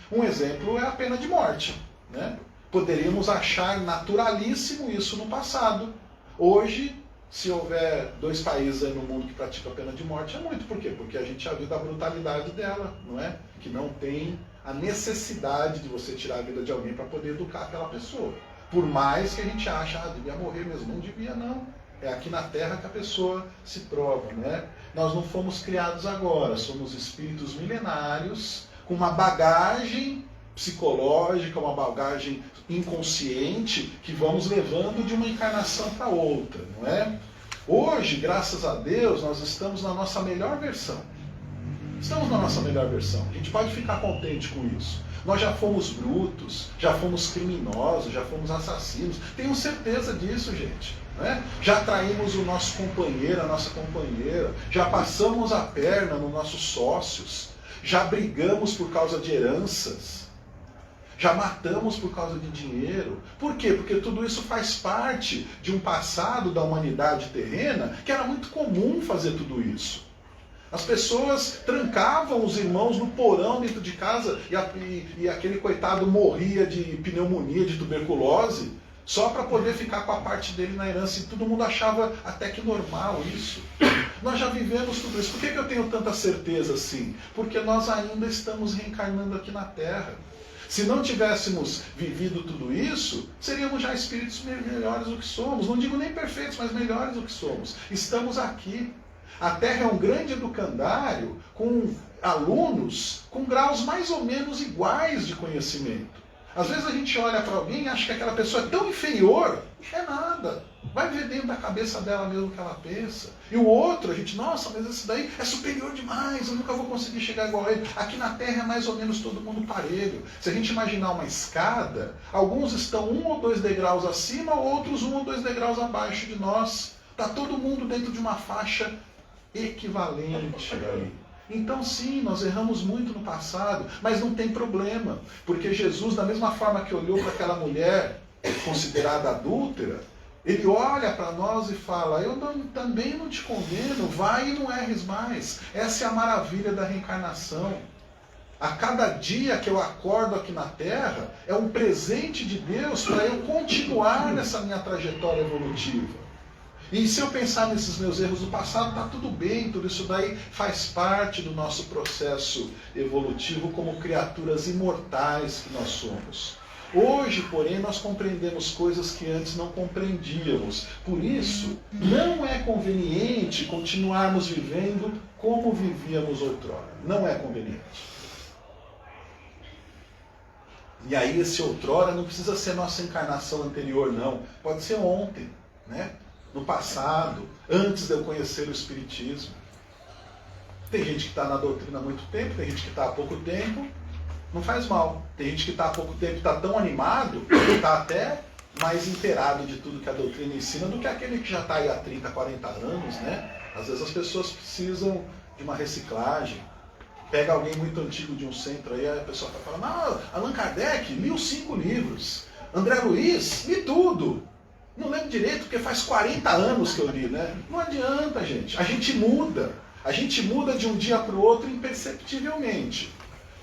Speaker 1: Um exemplo é a pena de morte, né? Poderíamos achar naturalíssimo isso no passado. Hoje, Se houver 2 países aí no mundo que praticam a pena de morte, é muito. Por quê? Porque a gente já viu da brutalidade dela, não é? Que não tem a necessidade de você tirar a vida de alguém para poder educar aquela pessoa. Por mais que a gente ache, devia morrer mesmo. Não devia, não. É aqui na Terra que a pessoa se prova, né? Nós não fomos criados agora, somos espíritos milenários, com uma bagagem psicológica, uma bagagem inconsciente que vamos levando de uma encarnação para outra, não é? Hoje, graças a Deus, nós estamos na nossa melhor versão. Estamos na nossa melhor versão. A gente pode ficar contente com isso. Nós já fomos brutos, já fomos criminosos, já fomos assassinos. Tenho certeza disso, gente. Né? Já traímos o nosso companheiro, a nossa companheira. Já passamos a perna nos nossos sócios. Já brigamos por causa de heranças. Já matamos por causa de dinheiro. Por quê? Porque tudo isso faz parte de um passado da humanidade terrena que era muito comum fazer tudo isso. As pessoas trancavam os irmãos no porão dentro de casa e aquele coitado morria de pneumonia, de tuberculose, só para poder ficar com a parte dele na herança. E todo mundo achava até que normal isso. Nós já vivemos tudo isso. Por que eu tenho tanta certeza assim? Porque nós ainda estamos reencarnando aqui na Terra. Se não tivéssemos vivido tudo isso, seríamos já espíritos melhores do que somos. Não digo nem perfeitos, mas melhores do que somos. Estamos aqui. A Terra é um grande educandário com alunos com graus mais ou menos iguais de conhecimento. Às vezes a gente olha para alguém e acha que aquela pessoa é tão inferior, não é nada. Vai ver dentro da cabeça dela mesmo o que ela pensa. E o outro, a gente, nossa, mas esse daí é superior demais, eu nunca vou conseguir chegar igual a ele. Aqui na Terra é mais ou menos todo mundo parelho. Se a gente imaginar uma escada, alguns estão 1 ou 2 degraus acima, outros 1 ou 2 degraus abaixo de nós. Está todo mundo dentro de uma faixa equivalente aí. Então sim, nós erramos muito no passado, mas não tem problema, porque Jesus, da mesma forma que olhou para aquela mulher considerada adúltera, ele olha para nós e fala, eu também não te condeno, vai e não erres mais. Essa é a maravilha da reencarnação. A cada dia que eu acordo aqui na Terra, é um presente de Deus para eu continuar nessa minha trajetória evolutiva. E se eu pensar nesses meus erros do passado, está tudo bem, tudo isso daí faz parte do nosso processo evolutivo como criaturas imortais que nós somos. Hoje, porém, nós compreendemos coisas que antes não compreendíamos. Por isso, não é conveniente continuarmos vivendo como vivíamos outrora. Não é conveniente. E aí, esse outrora não precisa ser nossa encarnação anterior, não. Pode ser ontem, né? No passado, antes de eu conhecer o Espiritismo. Tem gente que está na doutrina há muito tempo, tem gente que está há pouco tempo, não faz mal. Tem gente que está há pouco tempo e está tão animado, que está até mais inteirado de tudo que a doutrina ensina do que aquele que já está aí há 30, 40 anos, né? Às vezes as pessoas precisam de uma reciclagem. Pega alguém muito antigo de um centro aí, a pessoa está falando, Allan Kardec, li os 5 livros. André Luiz, li tudo. Não lembro direito, porque faz 40 anos que eu li, né? Não adianta, gente. A gente muda. A gente muda de um dia para o outro imperceptivelmente.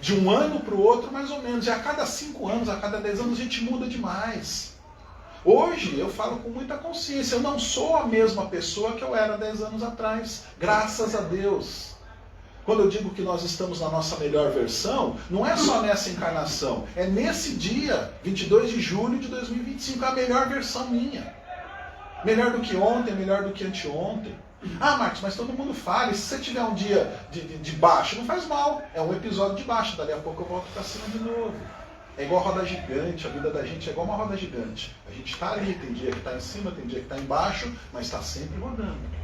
Speaker 1: De um ano para o outro, mais ou menos. E a cada 5 anos, a cada 10 anos, a gente muda demais. Hoje, eu falo com muita consciência. Eu não sou a mesma pessoa que eu era 10 anos atrás. Graças a Deus. Quando eu digo que nós estamos na nossa melhor versão, não é só nessa encarnação, é nesse dia, 22 de julho de 2025, a melhor versão minha. Melhor do que ontem, melhor do que anteontem. Ah, Marcos, mas todo mundo fala, e se você tiver um dia de baixo, não faz mal, é um episódio de baixo, dali a pouco eu volto para cima de novo. É igual a roda gigante, a vida da gente é igual uma roda gigante. A gente está ali, tem dia que está em cima, tem dia que está embaixo, mas está sempre rodando.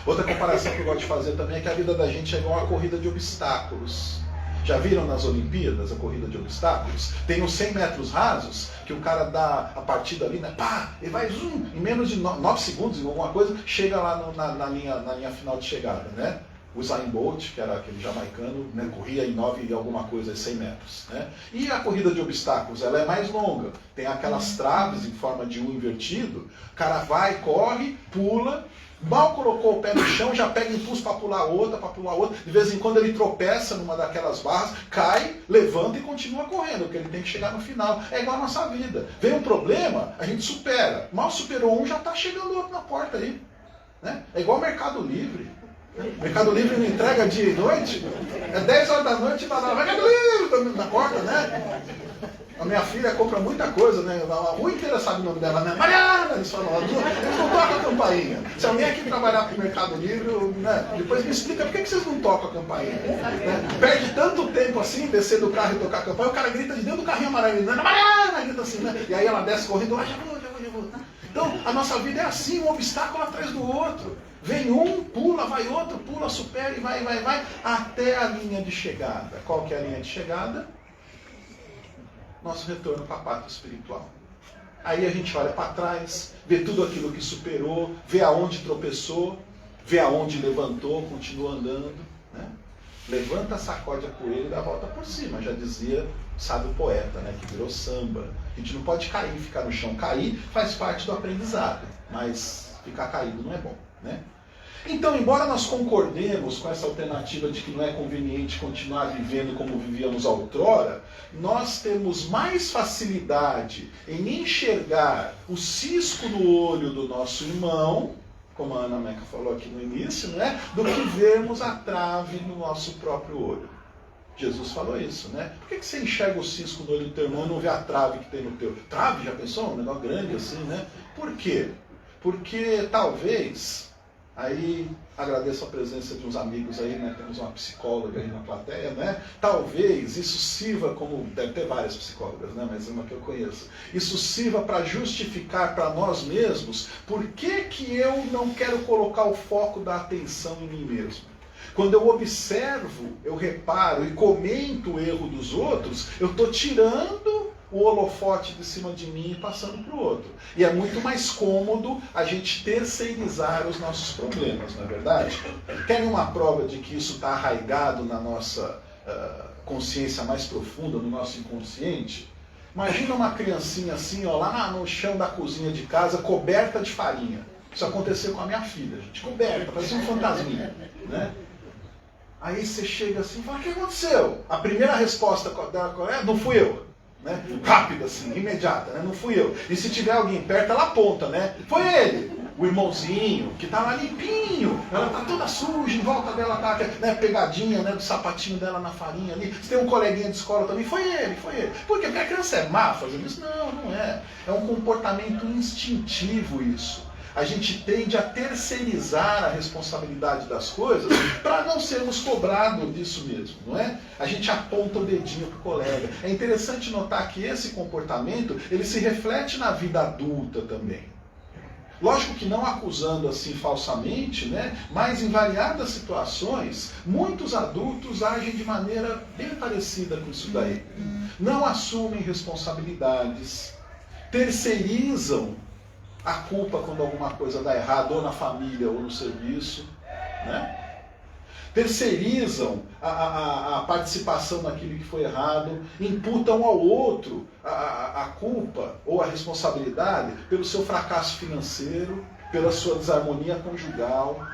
Speaker 1: Outra comparação que eu gosto de fazer também é que a vida da gente é igual uma corrida de obstáculos. Já viram nas Olimpíadas a corrida de obstáculos? Tem uns 100 metros rasos, que o cara dá a partida ali, né? Pá, ele vai em menos de 9 segundos, alguma coisa, chega lá na linha final de chegada, né? O Usain Bolt, que era aquele jamaicano, né, corria em 9 e alguma coisa, 100 metros. Né? E a corrida de obstáculos, ela é mais longa. Tem aquelas traves em forma de U invertido. O cara vai, corre, pula, mal colocou o pé no chão, já pega impulso para pular outra, para pular outra. De vez em quando ele tropeça numa daquelas barras, cai, levanta e continua correndo, porque ele tem que chegar no final. É igual a nossa vida. Vem um problema, a gente supera. Mal superou um, já está chegando outro na porta aí. Né? É igual o Mercado Livre. O Mercado Livre não entrega dia e noite. É 10 horas da noite e fala, Mercado Livre, na porta, né? A minha filha compra muita coisa, né? A rua inteira sabe o nome dela, né? Mariana! Eles falam lá, eles não tocam a campainha. Se alguém aqui trabalhar para o Mercado Livre, né? Depois me explica por que vocês não tocam a campainha. Né? Perde tanto tempo assim, descer do carro e tocar a campainha, o cara grita de dentro do carrinho amarelo, né? Mariana! Grita assim, né? E aí ela desce correndo, já vou. Então, a nossa vida é assim, um obstáculo atrás do outro. Vem um, pula, vai outro, pula, supera e vai, até a linha de chegada. Qual que é a linha de chegada? Nosso retorno para a pátria espiritual. Aí a gente olha para trás, vê tudo aquilo que superou, vê aonde tropeçou, vê aonde levantou, continua andando. Né? Levanta, sacode a poeira e dá a volta por cima, já dizia o sábio poeta, né, que virou samba. A gente não pode cair e ficar no chão. Cair faz parte do aprendizado, mas ficar caído não é bom. Né? Então, embora nós concordemos com essa alternativa de que não é conveniente continuar vivendo como vivíamos outrora, nós temos mais facilidade em enxergar o cisco no olho do nosso irmão, como a Ana Meca falou aqui no início, né, do que vermos a trave no nosso próprio olho. Jesus falou isso, né? Por que você enxerga o cisco no olho do teu irmão e não vê a trave que tem no teu? Trave, já pensou? Um negócio grande assim, né? Por quê? Porque talvez... Aí agradeço a presença de uns amigos aí, né? Temos uma psicóloga aí na plateia, né? Talvez isso sirva como, deve ter várias psicólogas, né? Mas uma que eu conheço. Isso sirva para justificar para nós mesmos por que eu não quero colocar o foco da atenção em mim mesmo. Quando eu observo, eu reparo e comento o erro dos outros, eu estou tirando o holofote de cima de mim e passando para o outro. E é muito mais cômodo a gente terceirizar os nossos problemas, não é verdade? Querem uma prova de que isso está arraigado na nossa consciência mais profunda, no nosso inconsciente? Imagina uma criancinha assim, ó, lá no chão da cozinha de casa, coberta de farinha. Isso aconteceu com a minha filha, gente, coberta, parecia um fantasminha, né? Aí você chega assim e fala, o que aconteceu? A primeira resposta dela é, não fui eu. Né? Rápida assim, imediata, né? Não fui eu. E se tiver alguém perto, ela aponta, né? Foi ele, o irmãozinho, que tá lá limpinho, ela tá toda suja, em volta dela tá, né, pegadinha, né, do sapatinho dela na farinha ali. Se tem um coleguinha de escola também, foi ele. Por quê? Porque a criança é má fazendo isso? Não, não é. É um comportamento instintivo isso. A gente tende a terceirizar a responsabilidade das coisas para não sermos cobrados disso mesmo, não é? A gente aponta o dedinho para o colega. É interessante notar que esse comportamento, ele se reflete na vida adulta também. Lógico que não acusando assim falsamente, né? Mas em variadas situações, muitos adultos agem de maneira bem parecida com isso daí. Não assumem responsabilidades, terceirizam a culpa quando alguma coisa dá errado, ou na família, ou no serviço, né? Terceirizam a participação naquilo que foi errado, imputam ao outro a culpa ou a responsabilidade pelo seu fracasso financeiro, pela sua desarmonia conjugal,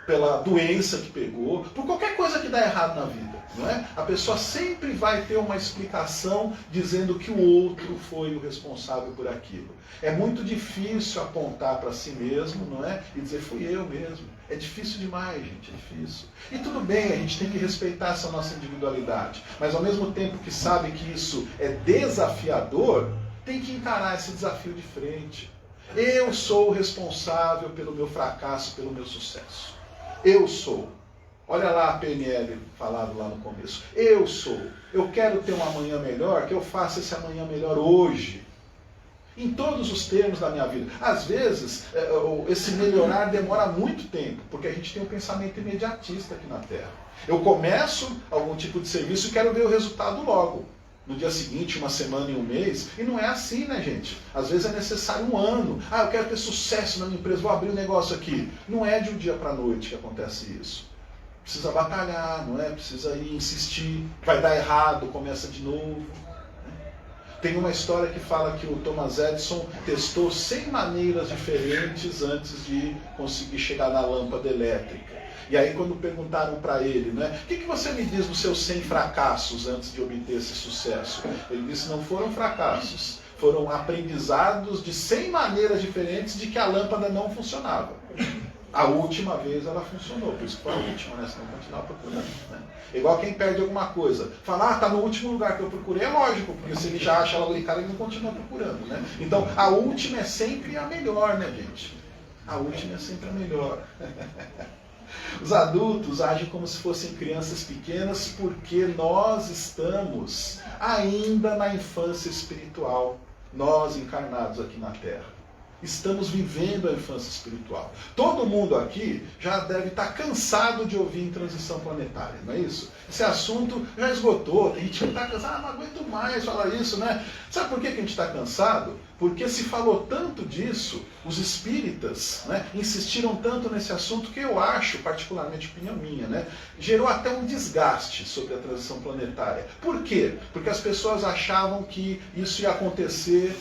Speaker 1: pela doença que pegou, por qualquer coisa que dá errado na vida, não é? A pessoa sempre vai ter uma explicação dizendo que o outro foi o responsável por aquilo. É muito difícil apontar para si mesmo, não é? E dizer, fui eu mesmo. É difícil demais, gente, é difícil. E tudo bem, a gente tem que respeitar essa nossa individualidade, mas ao mesmo tempo que sabe que isso é desafiador, tem que encarar esse desafio de frente. Eu sou o responsável pelo meu fracasso, pelo meu sucesso. Eu sou. Olha lá a PNL falado lá no começo. Eu sou. Eu quero ter um amanhã melhor, que eu faça esse amanhã melhor hoje. Em todos os termos da minha vida. Às vezes, esse melhorar demora muito tempo, porque a gente tem um pensamento imediatista aqui na Terra. Eu começo algum tipo de serviço e quero ver o resultado logo. No dia seguinte, uma semana e um mês. E não é assim, né, gente? Às vezes é necessário um ano. Ah, eu quero ter sucesso na minha empresa, vou abrir um negócio aqui. Não é de um dia para a noite que acontece isso. Precisa batalhar, não é? Precisa ir insistir. Vai dar errado, começa de novo. Tem uma história que fala que o Thomas Edison testou 100 maneiras diferentes antes de conseguir chegar na lâmpada elétrica. E aí quando perguntaram para ele, né, o que você me diz dos seus 100 fracassos antes de obter esse sucesso? Ele disse, não foram fracassos, foram aprendizados de 100 maneiras diferentes de que a lâmpada não funcionava. A última vez ela funcionou, por isso que foi a última, né? Senão continuar procurando. Né? Igual quem perde alguma coisa. Fala, tá no último lugar que eu procurei, é lógico, porque se ele já acha ela ali, cara, ele não continua procurando. Né? Então, a última é sempre a melhor, né, gente? A última é sempre a melhor. Os adultos agem como se fossem crianças pequenas porque nós estamos ainda na infância espiritual. Nós encarnados aqui na Terra. Estamos vivendo a infância espiritual. Todo mundo aqui já deve estar cansado de ouvir em transição planetária, não é isso? Esse assunto já esgotou, tem gente que está cansado, não aguento mais falar isso, né? Sabe por que a gente está cansado? Porque se falou tanto disso, os espíritas, né, insistiram tanto nesse assunto que eu acho, particularmente opinião minha, né, gerou até um desgaste sobre a transição planetária. Por quê? Porque as pessoas achavam que isso ia acontecer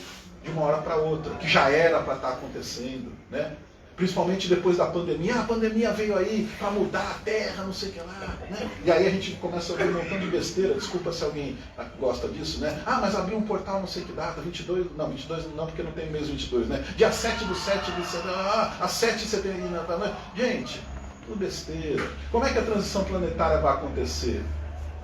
Speaker 1: de uma hora para outra, que já era para estar acontecendo, né? Principalmente depois da pandemia. A pandemia veio aí para mudar a Terra, não sei o que lá, né? E aí a gente começa a ouvir um montão de besteira, desculpa se alguém gosta disso, né? Ah, mas abriu um portal não sei que data, 22 não, porque não tem mês 22, né? Dia 7 do 7 de setembro, a 7 de setembro, né? Gente, tudo besteira. Como é que a transição planetária vai acontecer?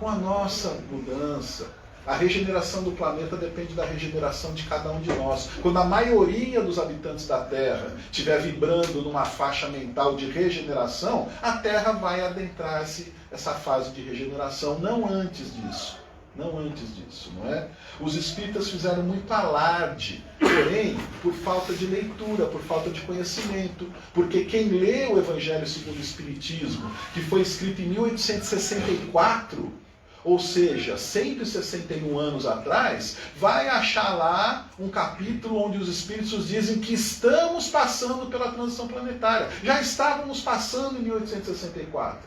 Speaker 1: Com a nossa mudança. A regeneração do planeta depende da regeneração de cada um de nós. Quando a maioria dos habitantes da Terra estiver vibrando numa faixa mental de regeneração, a Terra vai adentrar essa fase de regeneração, não antes disso. Não antes disso, não é? Os espíritas fizeram muito alarde, porém, por falta de leitura, por falta de conhecimento, porque quem lê o Evangelho segundo o Espiritismo, que foi escrito em 1864, ou seja, 161 anos atrás, vai achar lá um capítulo onde os espíritos dizem que estamos passando pela transição planetária. Já estávamos passando em 1864.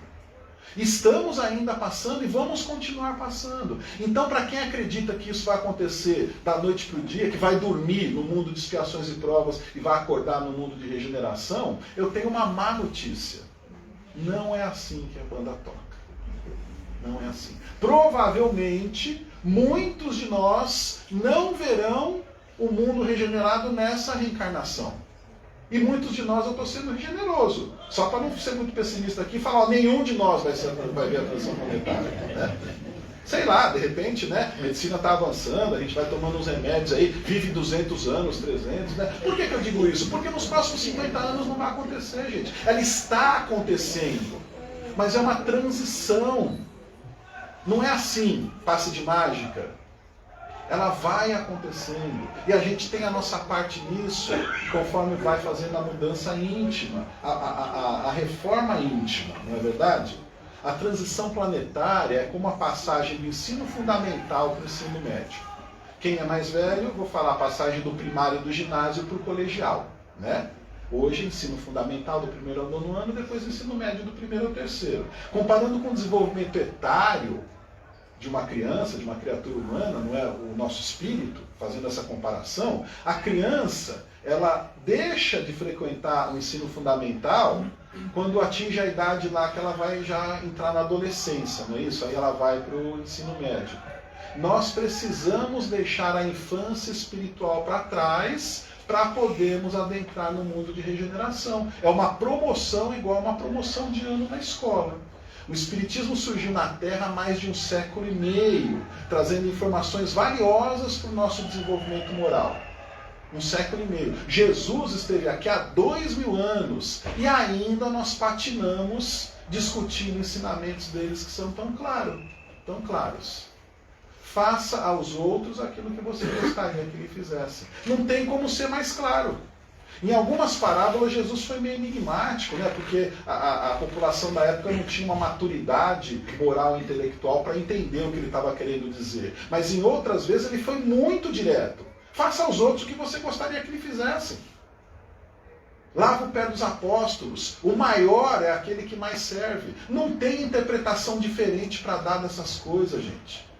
Speaker 1: Estamos ainda passando e vamos continuar passando. Então, para quem acredita que isso vai acontecer da noite para o dia, que vai dormir no mundo de expiações e provas e vai acordar no mundo de regeneração, eu tenho uma má notícia. Não é assim que a banda toca. Não é assim. Provavelmente, muitos de nós não verão o mundo regenerado nessa reencarnação. E muitos de nós, eu estou sendo generoso. Só para não ser muito pessimista aqui e falar, ó, nenhum de nós vai ver a transição planetária. Né? Sei lá, de repente, né, a medicina está avançando, a gente vai tomando uns remédios aí, vive 200 anos, 300, né? Por que eu digo isso? Porque nos próximos 50 anos não vai acontecer, gente. Ela está acontecendo. Mas é uma transição. Não é assim, passe de mágica. Ela vai acontecendo. E a gente tem a nossa parte nisso, conforme vai fazendo a mudança íntima, a reforma íntima, não é verdade? A transição planetária é como a passagem do ensino fundamental para o ensino médio. Quem é mais velho, vou falar a passagem do primário do ginásio para o colegial, né? Hoje, ensino fundamental do 1º ao 9º ano, depois ensino médio do 1º ao 3º. Comparando com o desenvolvimento etário de uma criança, de uma criatura humana, não é, o nosso espírito, fazendo essa comparação, a criança, ela deixa de frequentar o ensino fundamental quando atinge a idade lá que ela vai já entrar na adolescência, não é isso? Aí ela vai para o ensino médio. Nós precisamos deixar a infância espiritual para trás para podermos adentrar no mundo de regeneração. É uma promoção igual a uma promoção de ano na escola. O Espiritismo surgiu na Terra há mais de 1,5 séculos, trazendo informações valiosas para o nosso desenvolvimento moral. 1,5 séculos. Jesus esteve aqui há 2.000 anos e ainda nós patinamos discutindo ensinamentos deles que são tão claros. Faça aos outros aquilo que você gostaria que ele fizesse. Não tem como ser mais claro. Em algumas parábolas, Jesus foi meio enigmático, né? Porque a população da época não tinha uma maturidade moral e intelectual para entender o que ele estava querendo dizer. Mas em outras vezes ele foi muito direto. Faça aos outros o que você gostaria que ele fizesse. Lava o pé dos apóstolos. O maior é aquele que mais serve. Não tem interpretação diferente para dar dessas coisas, gente.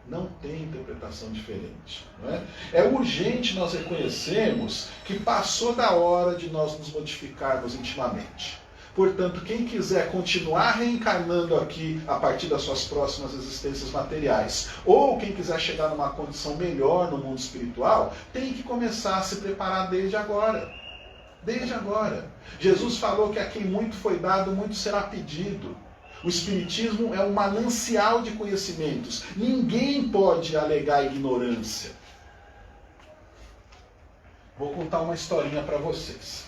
Speaker 1: Não tem interpretação diferente. Não é? É urgente nós reconhecermos que passou da hora de nós nos modificarmos intimamente. Portanto, quem quiser continuar reencarnando aqui a partir das suas próximas existências materiais, ou quem quiser chegar numa condição melhor no mundo espiritual, tem que começar a se preparar desde agora. Desde agora. Jesus falou que a quem muito foi dado, muito será pedido. O Espiritismo é um manancial de conhecimentos. Ninguém pode alegar ignorância. Vou contar uma historinha para vocês.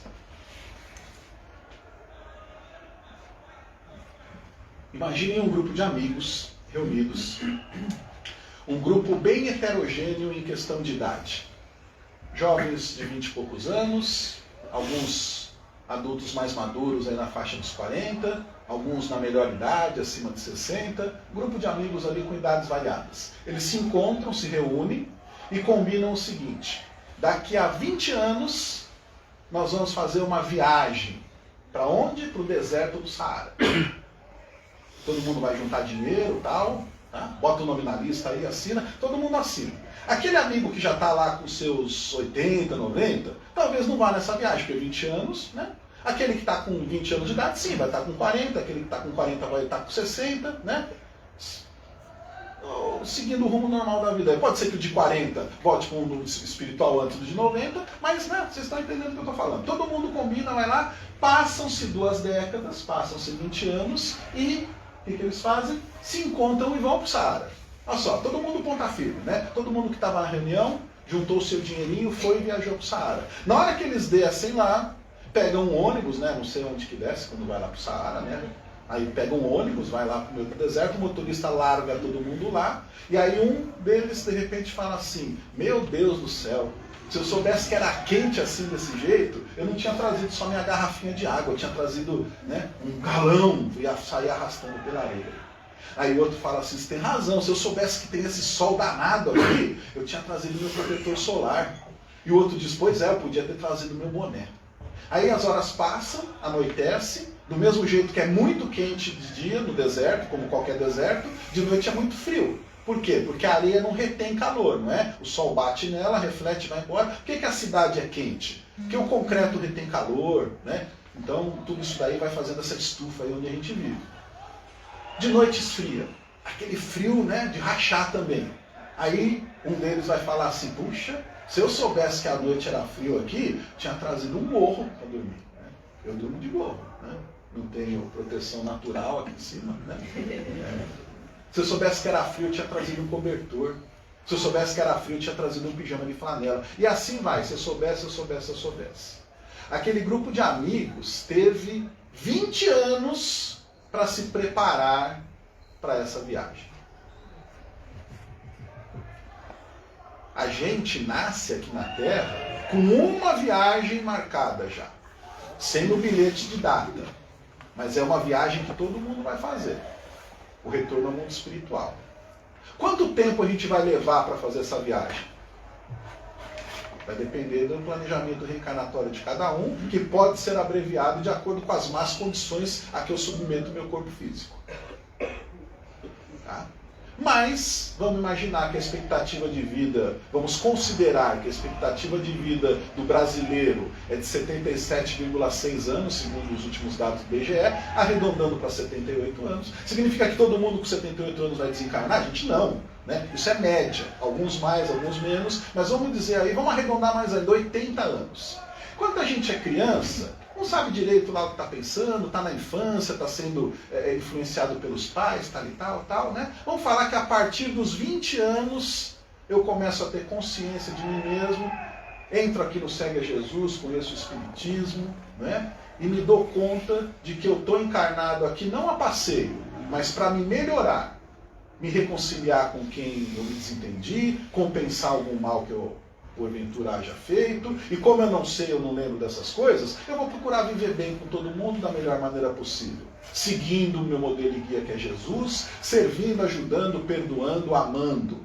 Speaker 1: Imaginem um grupo de amigos reunidos. Um grupo bem heterogêneo em questão de idade. Jovens de 20 e poucos anos, alguns adultos mais maduros aí na faixa dos 40, alguns na melhor idade, acima de 60, grupo de amigos ali com idades variadas. Eles se encontram, se reúnem e combinam o seguinte: daqui a 20 anos nós vamos fazer uma viagem. Para onde? Para o deserto do Saara. Todo mundo vai juntar dinheiro e tal, tá? Bota o nome na lista aí, assina, todo mundo assina. Aquele amigo que já está lá com seus 80, 90, talvez não vá nessa viagem, porque 20 anos, né? Aquele que está com 20 anos de idade, sim, vai estar com 40, aquele que está com 40 vai estar com 60, né? Seguindo o rumo normal da vida. Pode ser que o de 40 volte para o mundo espiritual antes do de 90, mas né, vocês estão entendendo o que eu estou falando. Todo mundo combina, vai lá, passam-se 2 décadas, passam-se 20 anos e o que eles fazem? Se encontram e vão para o Saara. Olha só, todo mundo ponta firme, né? Todo mundo que estava na reunião, juntou o seu dinheirinho, foi e viajou para o Saara. Na hora que eles descem lá, pegam um ônibus, né? Não sei onde que desce quando vai lá para o Saara, né? Aí pega um ônibus, vai lá para o meio do deserto, o motorista larga todo mundo lá, e aí um deles de repente fala assim: meu Deus do céu, se eu soubesse que era quente assim desse jeito, eu não tinha trazido só minha garrafinha de água, eu tinha trazido, né, um galão, e ia sair arrastando pela areia. Aí o outro fala assim: você tem razão, se eu soubesse que tem esse sol danado aqui, eu tinha trazido meu protetor solar. E o outro diz: pois é, eu podia ter trazido meu boné. Aí as horas passam, anoitece, do mesmo jeito que é muito quente de dia no deserto, como qualquer deserto, de noite é muito frio. Por quê? Porque a areia não retém calor, não é? O sol bate nela, reflete e vai embora. Por que a cidade é quente? Porque o concreto retém calor, né? Então tudo isso daí vai fazendo essa estufa aí onde a gente vive. De noite esfria. Aquele frio, né, de rachar também. Aí um deles vai falar assim: puxa, se eu soubesse que a noite era frio aqui, tinha trazido um gorro para dormir. Né? Eu durmo de gorro, né? Não tenho proteção natural aqui em cima. Né? Se eu soubesse que era frio, eu tinha trazido um cobertor. Se eu soubesse que era frio, eu tinha trazido um pijama de flanela. E assim vai, se eu soubesse. Aquele grupo de amigos teve 20 anos para se preparar para essa viagem. A gente nasce aqui na Terra com uma viagem marcada já, sem o bilhete de data. Mas é uma viagem que todo mundo vai fazer. O retorno ao mundo espiritual. Quanto tempo a gente vai levar para fazer essa viagem? Vai depender do planejamento reencarnatório de cada um, que pode ser abreviado de acordo com as más condições a que eu submeto o meu corpo físico. Tá? Mas, vamos imaginar que a expectativa de vida, vamos considerar que a expectativa de vida do brasileiro é de 77,6 anos, segundo os últimos dados do IBGE, arredondando para 78 anos. Significa que todo mundo com 78 anos vai desencarnar? A gente não. Né? Isso é média, alguns mais, alguns menos, mas vamos dizer aí, vamos arredondar mais ainda, 80 anos. Quando a gente é criança, não sabe direito lá o que está pensando, está na infância, está sendo influenciado pelos pais, tal e tal, né? Vamos falar que a partir dos 20 anos eu começo a ter consciência de mim mesmo, entro aqui no Segue a Jesus, conheço o Espiritismo, né? E me dou conta de que eu estou encarnado aqui não a passeio, mas para me melhorar, me reconciliar com quem eu me desentendi, compensar algum mal que eu porventura haja feito, e como eu não sei, eu não lembro dessas coisas, eu vou procurar viver bem com todo mundo da melhor maneira possível, seguindo o meu modelo e guia que é Jesus, servindo, ajudando, perdoando, amando.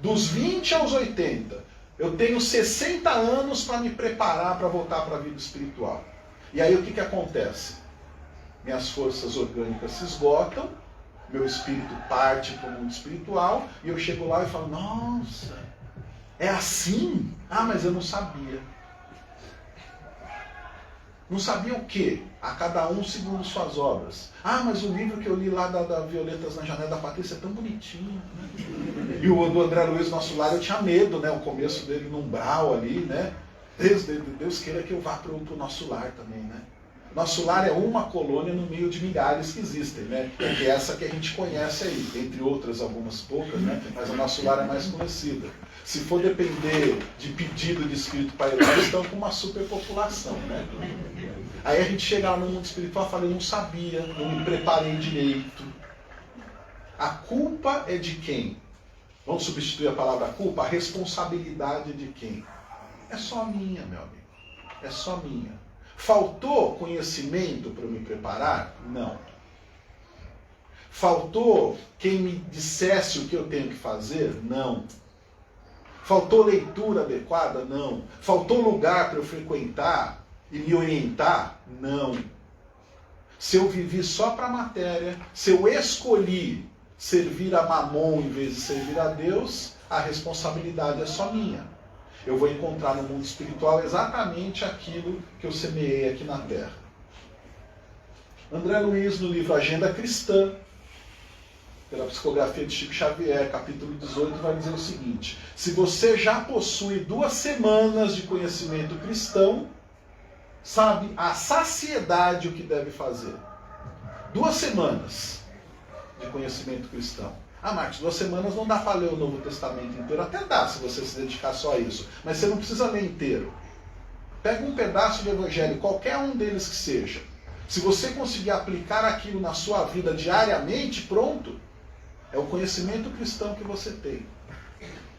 Speaker 1: Dos 20 aos 80, eu tenho 60 anos para me preparar para voltar para a vida espiritual. E aí o que acontece? Minhas forças orgânicas se esgotam, meu espírito parte para o mundo espiritual, e eu chego lá e falo: nossa, é assim? Ah, mas eu não sabia. Não sabia o quê? A cada um segundo suas obras. Ah, mas o livro que eu li lá da Violetas na Janela da Patrícia é tão bonitinho. Né? E o do André Luiz, nosso lar, eu tinha medo, né? O começo dele no umbral ali, né? Deus queira que eu vá para o nosso lar também, né? Nosso lar é uma colônia no meio de milhares que existem, né? Que é essa que a gente conhece aí, entre outras algumas poucas, né? Mas o nosso lar é mais conhecida. Se for depender de pedido de espírito para ir lá, eles estão com uma superpopulação, né? Aí a gente chega lá no mundo espiritual e fala, eu não sabia, não me preparei direito. A culpa é de quem? Vamos substituir a palavra culpa? A responsabilidade é de quem? É só minha, meu amigo. É só minha. Faltou conhecimento para eu me preparar? Não. Faltou quem me dissesse o que eu tenho que fazer? Não. Faltou leitura adequada? Não. Faltou lugar para eu frequentar e me orientar? Não. Se eu vivi só para a matéria, se eu escolhi servir a Mamon em vez de servir a Deus, a responsabilidade é só minha. Eu vou encontrar no mundo espiritual exatamente aquilo que eu semeei aqui na Terra. André Luiz, no livro Agenda Cristã, pela psicografia de Chico Xavier, capítulo 18, vai dizer o seguinte: se você já possui 2 semanas de conhecimento cristão, sabe a saciedade o que deve fazer. 2 semanas de conhecimento cristão. Ah, Marcos, 2 semanas não dá para ler o Novo Testamento inteiro. Até dá, se você se dedicar só a isso. Mas você não precisa ler inteiro. Pega um pedaço do Evangelho, qualquer um deles que seja. Se você conseguir aplicar aquilo na sua vida diariamente, pronto. É o conhecimento cristão que você tem.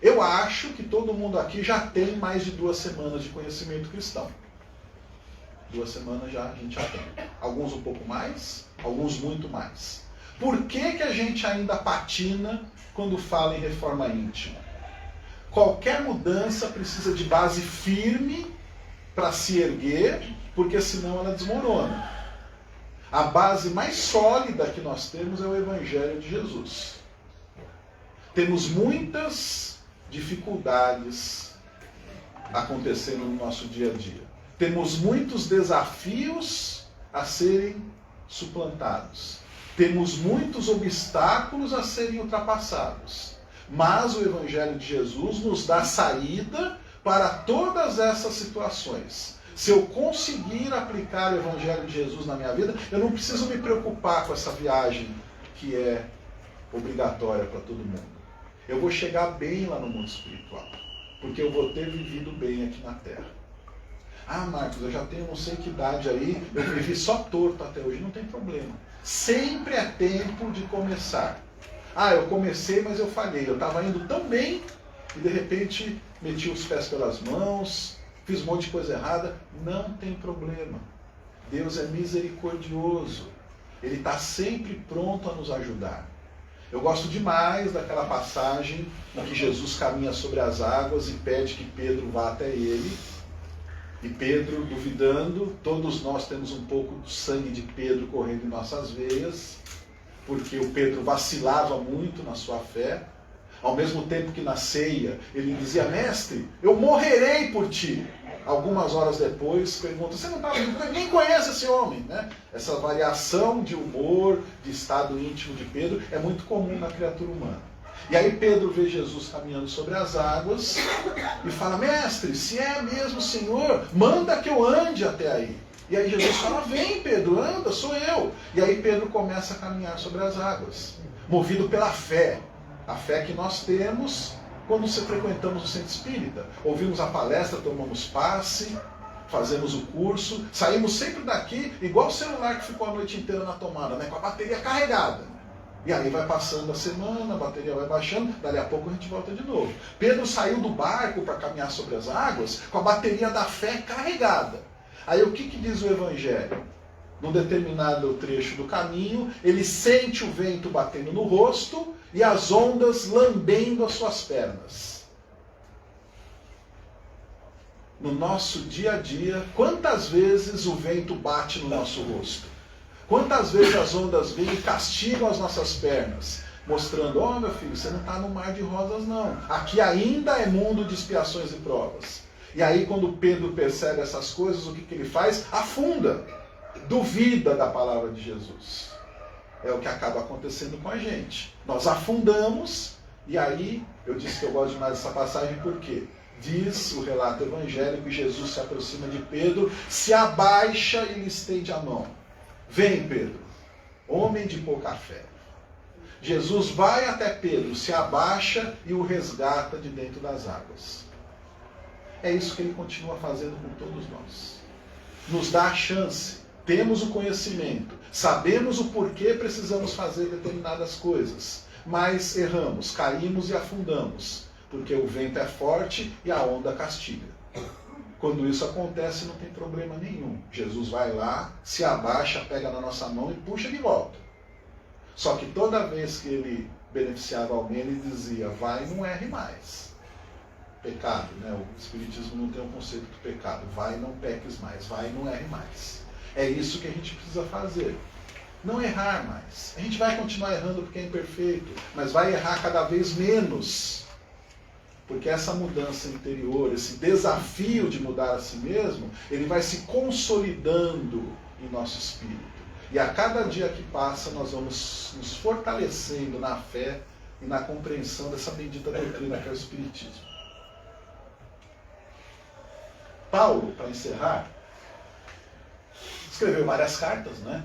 Speaker 1: Eu acho que todo mundo aqui já tem mais de 2 semanas de conhecimento cristão. 2 semanas a gente já tem. Alguns um pouco mais, alguns muito mais. Por que a gente ainda patina quando fala em reforma íntima? Qualquer mudança precisa de base firme para se erguer, porque senão ela desmorona. A base mais sólida que nós temos é o Evangelho de Jesus. Temos muitas dificuldades acontecendo no nosso dia a dia. Temos muitos desafios a serem suplantados. Temos muitos obstáculos a serem ultrapassados. Mas o Evangelho de Jesus nos dá saída para todas essas situações. Se eu conseguir aplicar o Evangelho de Jesus na minha vida, eu não preciso me preocupar com essa viagem que é obrigatória para todo mundo. Eu vou chegar bem lá no mundo espiritual, porque eu vou ter vivido bem aqui na Terra. Ah, Marcos, eu já tenho não sei que idade aí, eu vivi só torto até hoje, não tem problema. Sempre é tempo de começar. Ah, eu comecei, mas eu falhei. Eu estava indo tão bem e de repente meti os pés pelas mãos, fiz um monte de coisa errada. Não tem problema. Deus é misericordioso. Ele está sempre pronto a nos ajudar. Eu gosto demais daquela passagem em que Jesus caminha sobre as águas e pede que Pedro vá até ele. E Pedro, duvidando, todos nós temos um pouco do sangue de Pedro correndo em nossas veias, porque o Pedro vacilava muito na sua fé. Ao mesmo tempo que na ceia ele dizia, mestre, eu morrerei por ti. Algumas horas depois pergunta, você não nem conhece esse homem, né? Essa variação de humor, de estado íntimo de Pedro é muito comum na criatura humana. E aí Pedro vê Jesus caminhando sobre as águas e fala, mestre, se é mesmo o Senhor, manda que eu ande até aí. E aí Jesus fala, vem Pedro, anda, sou eu. E aí Pedro começa a caminhar sobre as águas, movido pela fé. A fé que nós temos quando frequentamos o centro espírita. Ouvimos a palestra, tomamos passe, fazemos o curso, saímos sempre daqui, igual o celular que ficou a noite inteira na tomada, né, com a bateria carregada. E aí vai passando a semana, a bateria vai baixando, dali a pouco a gente volta de novo. Pedro saiu do barco para caminhar sobre as águas com a bateria da fé carregada. Aí o que diz o Evangelho? Num determinado trecho do caminho, ele sente o vento batendo no rosto e as ondas lambendo as suas pernas. No nosso dia a dia, quantas vezes o vento bate no nosso rosto? Quantas vezes as ondas vêm e castigam as nossas pernas, mostrando, ó meu filho, você não está no mar de rosas não. Aqui ainda é mundo de expiações e provas. E aí quando Pedro percebe essas coisas, o que ele faz? Afunda, duvida da palavra de Jesus. É o que acaba acontecendo com a gente. Nós afundamos, e aí, eu disse que eu gosto demais dessa passagem, por quê? Diz o relato evangélico, Jesus se aproxima de Pedro, se abaixa e lhe estende a mão. Vem, Pedro, homem de pouca fé. Jesus vai até Pedro, se abaixa e o resgata de dentro das águas. É isso que ele continua fazendo com todos nós. Nos dá a chance, temos o conhecimento, sabemos o porquê precisamos fazer determinadas coisas, mas erramos, caímos e afundamos. Porque o vento é forte e a onda castiga. Quando isso acontece, não tem problema nenhum. Jesus vai lá, se abaixa, pega na nossa mão e puxa de volta. Só que toda vez que ele beneficiava alguém, ele dizia, vai e não erre mais. Pecado, né? O Espiritismo não tem o conceito do pecado. Vai e não peques mais, vai e não erre mais. É isso que a gente precisa fazer. Não errar mais. A gente vai continuar errando porque é imperfeito, mas vai errar cada vez menos. Porque essa mudança interior, esse desafio de mudar a si mesmo, ele vai se consolidando em nosso espírito. E a cada dia que passa, nós vamos nos fortalecendo na fé e na compreensão dessa bendita doutrina que é o Espiritismo. Paulo, para encerrar, escreveu várias cartas, né?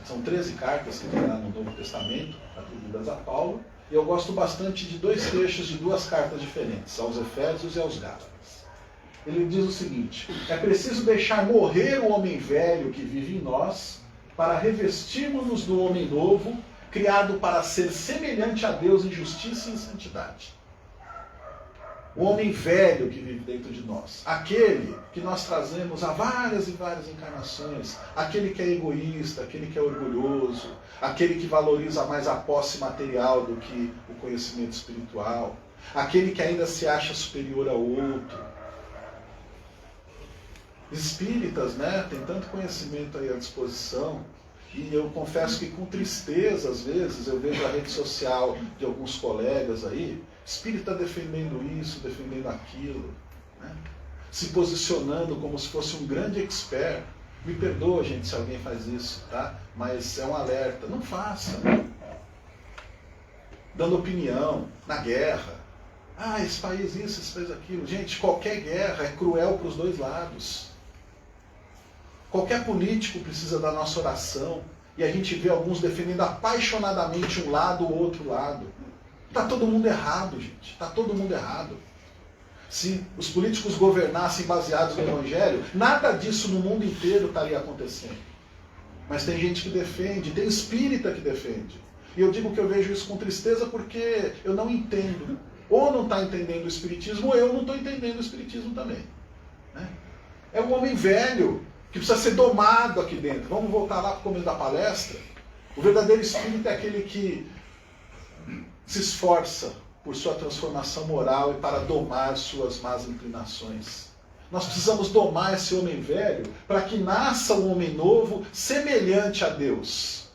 Speaker 1: São 13 cartas que tem lá no Novo Testamento, atribuídas a Paulo. E eu gosto bastante de dois trechos de duas cartas diferentes, aos Efésios e aos Gálatas. Ele diz o seguinte: é preciso deixar morrer o homem velho que vive em nós, para revestirmos-nos do homem novo, criado para ser semelhante a Deus em justiça e em santidade. O homem velho que vive dentro de nós, aquele que nós trazemos há várias e várias encarnações, aquele que é egoísta, aquele que é orgulhoso, aquele que valoriza mais a posse material do que o conhecimento espiritual, aquele que ainda se acha superior ao outro. Espíritas, né, tem tanto conhecimento aí à disposição, e eu confesso que com tristeza, às vezes, eu vejo a rede social de alguns colegas aí, espírita defendendo isso, defendendo aquilo, né? Se posicionando como se fosse um grande expert. Me perdoa, gente, se alguém faz isso, tá? Mas é um alerta. Não faça. Dando opinião na guerra. Ah, esse país isso, esse país aquilo. Gente, qualquer guerra é cruel para os dois lados. Qualquer político precisa da nossa oração. E a gente vê alguns defendendo apaixonadamente um lado ou outro lado. Está todo mundo errado, gente. Está todo mundo errado. Se os políticos governassem baseados no Evangelho, nada disso no mundo inteiro estaria acontecendo. Mas tem gente que defende, tem espírita que defende. E eu digo que eu vejo isso com tristeza porque eu não entendo. Ou não está entendendo o Espiritismo, ou eu não estou entendendo o Espiritismo também. Né? É um homem velho que precisa ser domado aqui dentro. Vamos voltar lá para o começo da palestra. O verdadeiro espírita é aquele que se esforça por sua transformação moral e para domar suas más inclinações. Nós precisamos domar esse homem velho para que nasça um homem novo semelhante a Deus.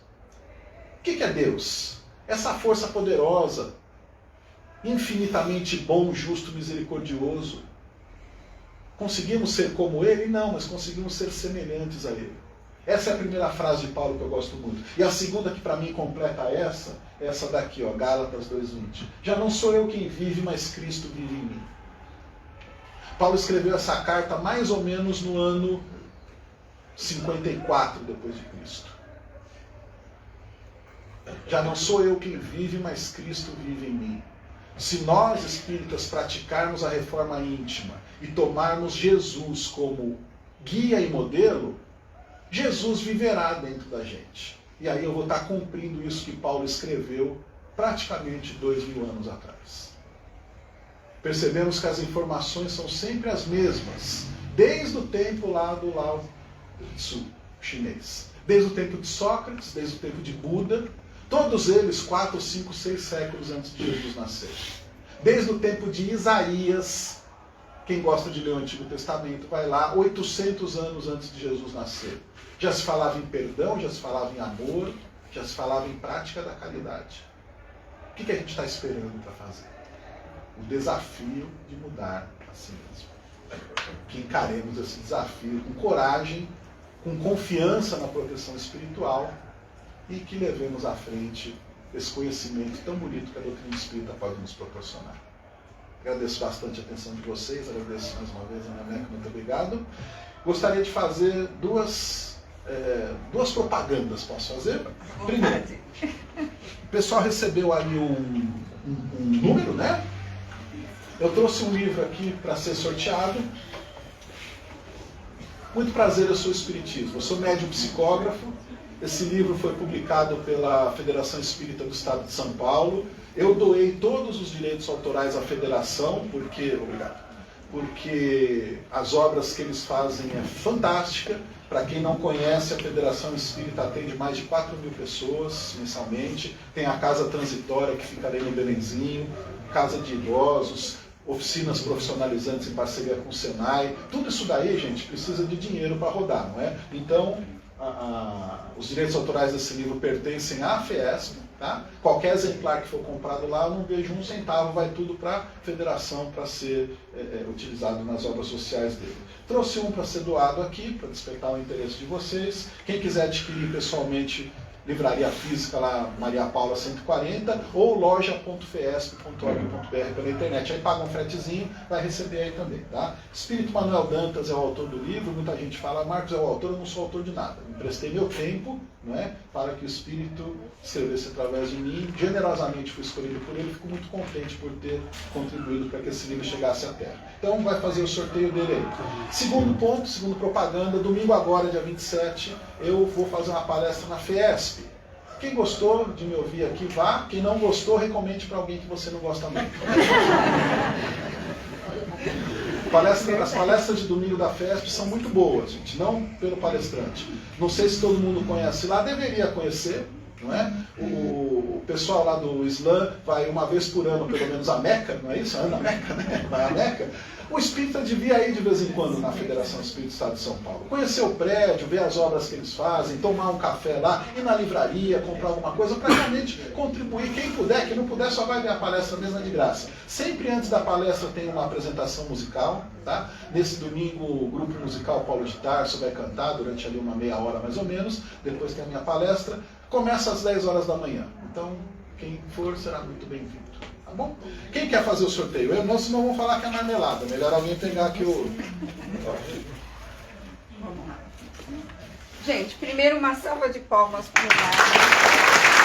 Speaker 1: O que é Deus? Essa força poderosa, infinitamente bom, justo, misericordioso. Conseguimos ser como Ele? Não, mas conseguimos ser semelhantes a Ele. Essa é a primeira frase de Paulo que eu gosto muito. E a segunda que para mim completa essa daqui, ó, Gálatas 2:20. Já não sou eu quem vive, mas Cristo vive em mim. Paulo escreveu essa carta mais ou menos no ano 54 depois de Cristo. Já não sou eu quem vive, mas Cristo vive em mim. Se nós, espíritas, praticarmos a reforma íntima e tomarmos Jesus como guia e modelo, Jesus viverá dentro da gente. E aí eu vou estar cumprindo isso que Paulo escreveu praticamente 2000 anos atrás. Percebemos que as informações são sempre as mesmas, desde o tempo lá do Lao Tzu chinês. Desde o tempo de Sócrates, desde o tempo de Buda, todos eles 4, 5, 6 séculos antes de Jesus nascer. Desde o tempo de Isaías, quem gosta de ler o Antigo Testamento vai lá, 800 anos antes de Jesus nascer. Já se falava em perdão, já se falava em amor, já se falava em prática da caridade. O que a gente está esperando para fazer? O desafio de mudar a si mesmo. Que encaremos esse desafio com coragem, com confiança na proteção espiritual e que levemos à frente esse conhecimento tão bonito que a doutrina espírita pode nos proporcionar. Agradeço bastante a atenção de vocês, agradeço mais uma vez a Ana Meca, muito obrigado. Gostaria de fazer duas propagandas, posso fazer? Primeiro, o pessoal recebeu ali um número, né? Eu trouxe um livro aqui para ser sorteado. Muito prazer, eu sou espiritismo. Eu sou médium psicógrafo. Esse livro foi publicado pela Federação Espírita do Estado de São Paulo. Eu doei todos os direitos autorais à federação, porque as obras que eles fazem é fantástica. Para quem não conhece, a Federação Espírita atende mais de 4.000 pessoas mensalmente. Tem a Casa Transitória, que fica ali no Belenzinho, Casa de Idosos, oficinas profissionalizantes em parceria com o Senai. Tudo isso daí, gente, precisa de dinheiro para rodar, não é? Então, os direitos autorais desse livro pertencem à FESP, tá? Qualquer exemplar que for comprado lá, eu não vejo um centavo, vai tudo para a federação para ser utilizado nas obras sociais dele. Trouxe um para ser doado aqui, para despertar o interesse de vocês. Quem quiser adquirir pessoalmente, livraria física lá, Maria Paula 140, ou loja.fesp.org.br pela internet. Aí paga um fretezinho, vai receber aí também, tá? Espírito Manuel Dantas é o autor do livro. Muita gente fala, Marcos é o autor, eu não sou autor de nada. Emprestei meu tempo, não é? Para que o Espírito escrevesse através de mim. Generosamente fui escolhido por ele, fico muito contente por ter contribuído para que esse livro chegasse à Terra. Então vai fazer o sorteio dele aí. Segundo ponto, segundo propaganda, domingo agora, dia 27, eu vou fazer uma palestra na FESP. Quem gostou de me ouvir aqui, vá. Quem não gostou, recomende para alguém que você não gosta muito. As palestras de domingo da FESP são muito boas, gente, não pelo palestrante. Não sei se todo mundo conhece lá, deveria conhecer, não é? O pessoal lá do Islã vai uma vez por ano, pelo menos, a Meca, não é isso? A Meca, né? Vai a Meca. O espírita devia ir de vez em quando na Federação Espírita do Estado de São Paulo. Conhecer o prédio, ver as obras que eles fazem, tomar um café lá, ir na livraria, comprar alguma coisa, para realmente contribuir. Quem puder, quem não puder, só vai ver a palestra mesmo de graça. Sempre antes da palestra tem uma apresentação musical, tá? Nesse domingo, o grupo musical Paulo de Tarso vai cantar durante ali uma meia hora mais ou menos. Depois tem a minha palestra. Começa às 10 horas da manhã. Então, quem for será muito bem-vindo. Tá bom? Quem quer fazer o sorteio? Eu não, senão vão falar que é marmelada. Melhor alguém pegar aqui o...
Speaker 2: Vamos lá. Gente, primeiro uma salva de palmas para o Mário.